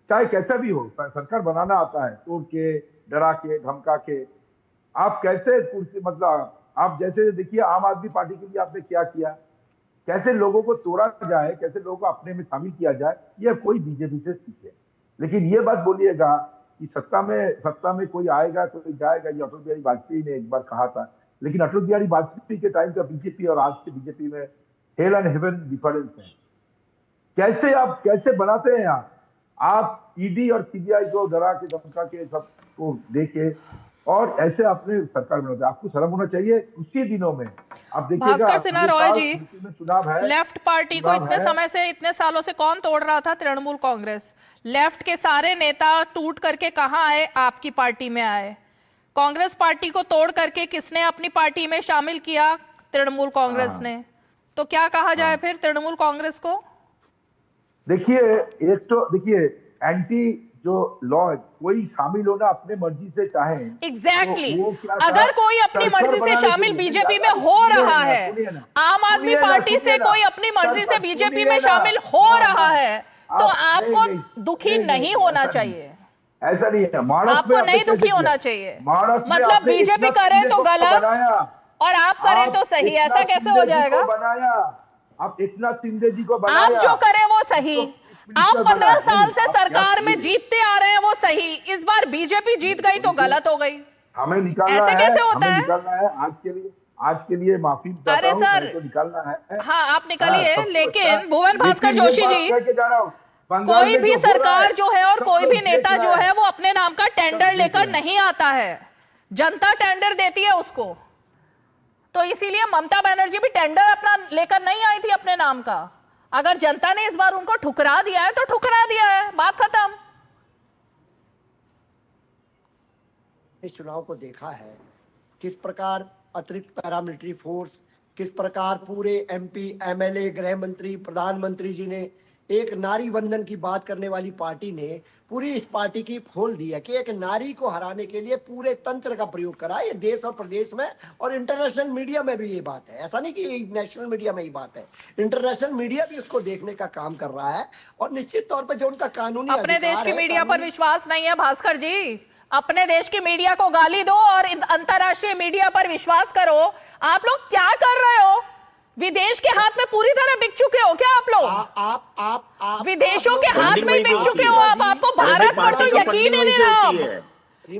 चाहे कैसा भी हो, सरकार बनाना आता है, तोड़ के, डरा के, धमका के। आप कैसे कुर्सी, मतलब आप जैसे देखिए आम आदमी पार्टी के लिए आपने क्या किया, कैसे लोगों को तोड़ा जाए, कैसे लोगों को अपने में शामिल किया जाए, यह कोई बीजेपी से सीखे। लेकिन ये बात बोलिएगा कि सत्ता में कोई आएगा कोई जाएगा, ये अटल बिहारी वाजपेयी ने एक बार कहा था। लेकिन अटल बिहारी वाजपेयी के टाइम का बीजेपी और आज के बीजेपी में हेल एंड हेवन डिफरेंस है। कैसे आप कैसे बनाते हैं आप ईडी और सीबीआई को डरा के, धमका के, सबको देके, और ऐसे आपने सरकार बनाते हैं। आपको शर्म होना चाहिए। उसी दिनों में आप देखिएगा, भास्कर सिन्हा रॉय जी, चुनाव है, लेफ्ट पार्टी को इतने समय से, इतने सालों से कौन तोड़ रहा था? तृणमूल कांग्रेस। लेफ्ट के सारे नेता टूट करके कहां आए? आपकी पार्टी में आए। कांग्रेस पार्टी को तोड़ करके किसने अपनी पार्टी में शामिल किया? तृणमूल कांग्रेस ने। तो क्या कहा जाए फिर तृणमूल कांग्रेस को? देखिए, एक तो देखिए, एंटी जो लॉ, कोई शामिल होना अपने मर्जी से चाहे, एग्जैक्टली अगर कोई अपनी मर्जी से शामिल बीजेपी में हो रहा है, आम आदमी पार्टी से कोई अपनी मर्जी से बीजेपी में शामिल हो रहा है, तो आपको दुखी नहीं होना चाहिए। ऐसा नहीं है, आपको नहीं दुखी होना चाहिए। मतलब बीजेपी करे तो गलत और आप करें तो सही, ऐसा कैसे हो जाएगा? आप इतना शिंदे जी को बनाया, आप जो करें वो सही। आप 15 साल से सरकार में जीतते आ रहे हैं, वो सही। इस बार बीजेपी जीत गई तो गलत हो गई। हमें निकालना ऐसे है, कैसे होता है? निकालना है आज के लिए माफी चाहता अरे हूं, सर, तो निकालना है। हाँ आप निकालिए, लेकिन भुवन भास्कर जोशी जी, कोई भी सरकार जो है और कोई भी नेता जो है वो अपने नाम का टेंडर लेकर नहीं आता है, जनता टेंडर देती है उसको। तो इसीलिए ममता बनर्जी भी टेंडर अपना लेकर नहीं आई थी अपने नाम का। अगर जनता ने इस बार उनको ठुकरा दिया है तो ठुकरा दिया है, बात खत्म। इस चुनाव को देखा है किस प्रकार अतिरिक्त पैरामिलिट्री फोर्स, किस प्रकार पूरे MP, MLA, गृह मंत्री, प्रधानमंत्री जी ने, एक नारी वंदन की बात करने वाली पार्टी ने पूरी इस पार्टी की खोल दी है कि एक नारी को हराने के लिए पूरे तंत्र का प्रयोग करा। ये देश और प्रदेश में और इंटरनेशनल मीडिया में भी ये बात है, ऐसा नहीं कि नेशनल मीडिया में ही बात है, इंटरनेशनल मीडिया भी उसको देखने का काम कर रहा है। और निश्चित तौर पर जो उनका कानूनी अपने देश की मीडिया पर विश्वास नहीं है भास्कर जी, अपने देश की मीडिया को गाली दो और अंतरराष्ट्रीय मीडिया पर विश्वास करो। आप लोग क्या कर रहे हो? विदेश के हाथ में पूरी तरह बिक चुके हो क्या आप लोग? आप विदेशों के हाथ में बिक चुके हो आप। आपको भारत पर तो यकीन ही नहीं रहा,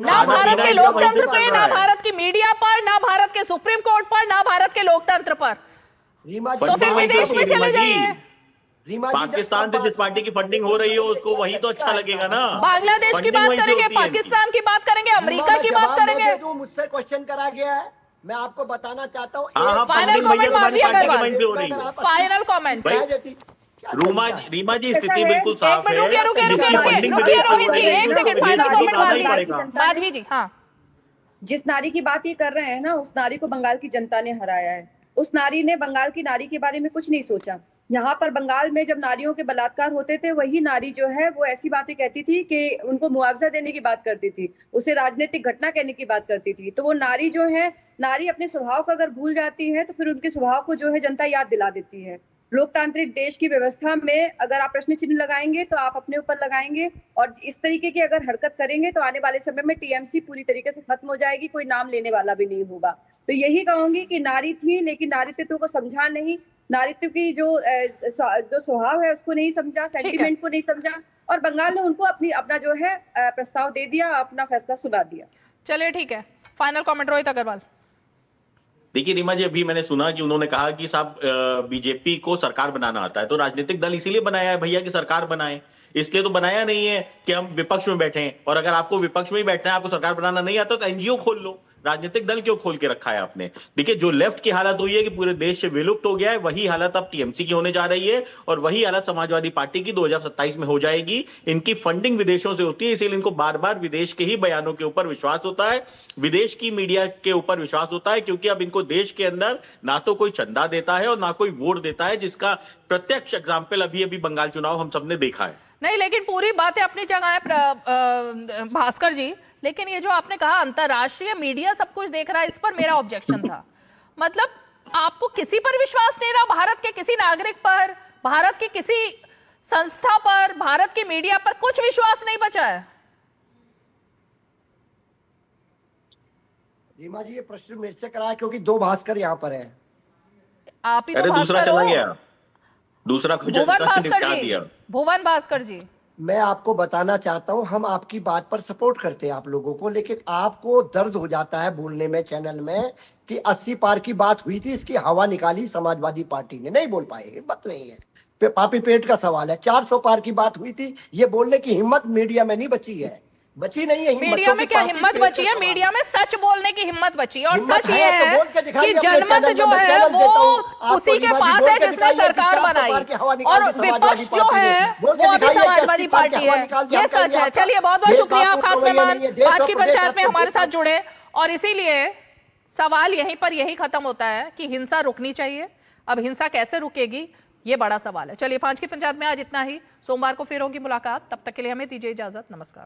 ना भारत के लोकतंत्र पे, ना भारत की मीडिया पर, ना भारत के सुप्रीम कोर्ट पर, ना भारत के लोकतंत्र पर। तो फिर विदेश में चले जाइए। पाकिस्तान से जिस पार्टी की फंडिंग हो रही है उसको वही तो अच्छा लगेगा ना। बांग्लादेश की बात करेंगे, पाकिस्तान की बात करेंगे, अमेरिका की बात करेंगे। मुझसे क्वेश्चन करा गया है, मैं आपको बताना चाहता हूँ। फाइनल कमेंट मारिए अग्रवाल, फाइनल कमेंट। रीमा जी स्थिति बिल्कुल साफ है। रुकिए रोहित जी, एक सेकंड, फाइनल कमेंट माधवी जी। हाँ, जिस नारी की बात ये कर रहे हैं ना, उस नारी को बंगाल की जनता ने हराया है। उस नारी ने बंगाल की नारी के बारे में कुछ नहीं सोचा। यहाँ पर बंगाल में जब नारियों के बलात्कार होते थे, वही नारी जो है वो ऐसी बातें कहती थी कि उनको मुआवजा देने की बात करती थी, उसे राजनीतिक घटना कहने की बात करती थी। तो वो नारी जो है, नारी अपने स्वभाव को अगर भूल जाती है तो फिर उनके स्वभाव को जो है जनता याद दिला देती है। लोकतांत्रिक देश की व्यवस्था में अगर आप प्रश्न चिन्ह लगाएंगे तो आप अपने ऊपर लगाएंगे, और इस तरीके की अगर हरकत करेंगे तो आने वाले समय में TMC पूरी तरीके से खत्म हो जाएगी, कोई नाम लेने वाला भी नहीं होगा। तो यही कहूंगी कि नारी थी लेकिन नारीत्व को समझा नहीं, नारीत्व की जो स्वभाव है उसको नहीं समझा, सेंटिमेंट को नहीं समझा, और बंगाल ने उनको अपना जो है प्रस्ताव दे दिया, अपना फैसला सुना दिया। चलिए ठीक है, फाइनल कमेंट रोहित अग्रवाल। देखिए रीमा जी, अभी मैंने सुना कि उन्होंने कहा कि साहब बीजेपी को सरकार बनाना आता है, तो राजनीतिक दल इसीलिए बनाया है भैया कि सरकार बनाए, इसलिए तो बनाया नहीं है कि हम विपक्ष में बैठे हैं। और अगर आपको विपक्ष में ही बैठना है, आपको सरकार बनाना नहीं आता तो NGO खोल लो, राजनीतिक दल क्यों खोल के रखा है आपने? देखिए, जो लेफ्ट की हालत हुई है कि पूरे देश से विलुप्त हो गया है, वही हालत अब टीएमसी की होने जा रही है और वही हालत समाजवादी पार्टी की 2027 में हो जाएगी। इनकी फंडिंग विदेशों से होती है, इसीलिए इनको बार बार विदेश के ही बयानों के ऊपर विश्वास होता है, विदेश की मीडिया के ऊपर विश्वास होता है, क्योंकि अब इनको देश के अंदर ना तो कोई चंदा देता है और ना कोई वोट देता है, जिसका प्रत्यक्ष एग्जाम्पल अभी भास्कर चुनाव हम सबने देखा है। नहीं, लेकिन पूरी बातें अपनी जगह है भास्कर जी, लेकिन ये जो आपने कहा अंतरराष्ट्रीय मीडिया सब कुछ देख रहा है, इस पर मेरा ऑब्जेक्शन था। मतलब आपको किसी पर विश्वास नहीं रहा, भारत के किसी नागरिक पर, भारत की किसी संस्था पर, भारत की मीडिया पर कुछ विश्वास नहीं बचा है? रीमा जी, ये प्रश्न मेरे से करा है क्योंकि 2 भास्कर यहाँ पर है। आप ही तो दूसरा भास्कर चला हो। गया, दूसरा भुवन भास्कर जी, भुवन भास्कर जी, मैं आपको बताना चाहता हूं, हम आपकी बात पर सपोर्ट करते हैं आप लोगों को, लेकिन आपको दर्द हो जाता है बोलने में चैनल में कि 80 पार की बात हुई थी, इसकी हवा निकाली समाजवादी पार्टी ने, नहीं बोल पाए, हिम्मत नहीं है। पापी पेट का सवाल है। 400 पार की बात हुई थी, ये बोलने की हिम्मत मीडिया में नहीं बची है, बची नहीं है हिम्मत। मीडिया में क्या हिम्मत बची है? मीडिया में सच बोलने की हिम्मत बची है, और सच ये है कि जनमत जो है वो उसी के पास है जिसने सरकार बनाई, और विपक्ष जो है वो अभी समाजवादी पार्टी है, ये सच है। चलिए, बहुत बहुत शुक्रिया आप खास मेहमान आज की पंचायत में हमारे साथ जुड़े, और इसीलिए सवाल यहीं पर यही खत्म होता है कि हिंसा रुकनी चाहिए। अब हिंसा कैसे रुकेगी, ये बड़ा सवाल है। चलिए, 5 की पंचायत में आज इतना ही। सोमवार को फिर होगी मुलाकात, तब तक के लिए हमें दीजिए इजाजत। नमस्कार।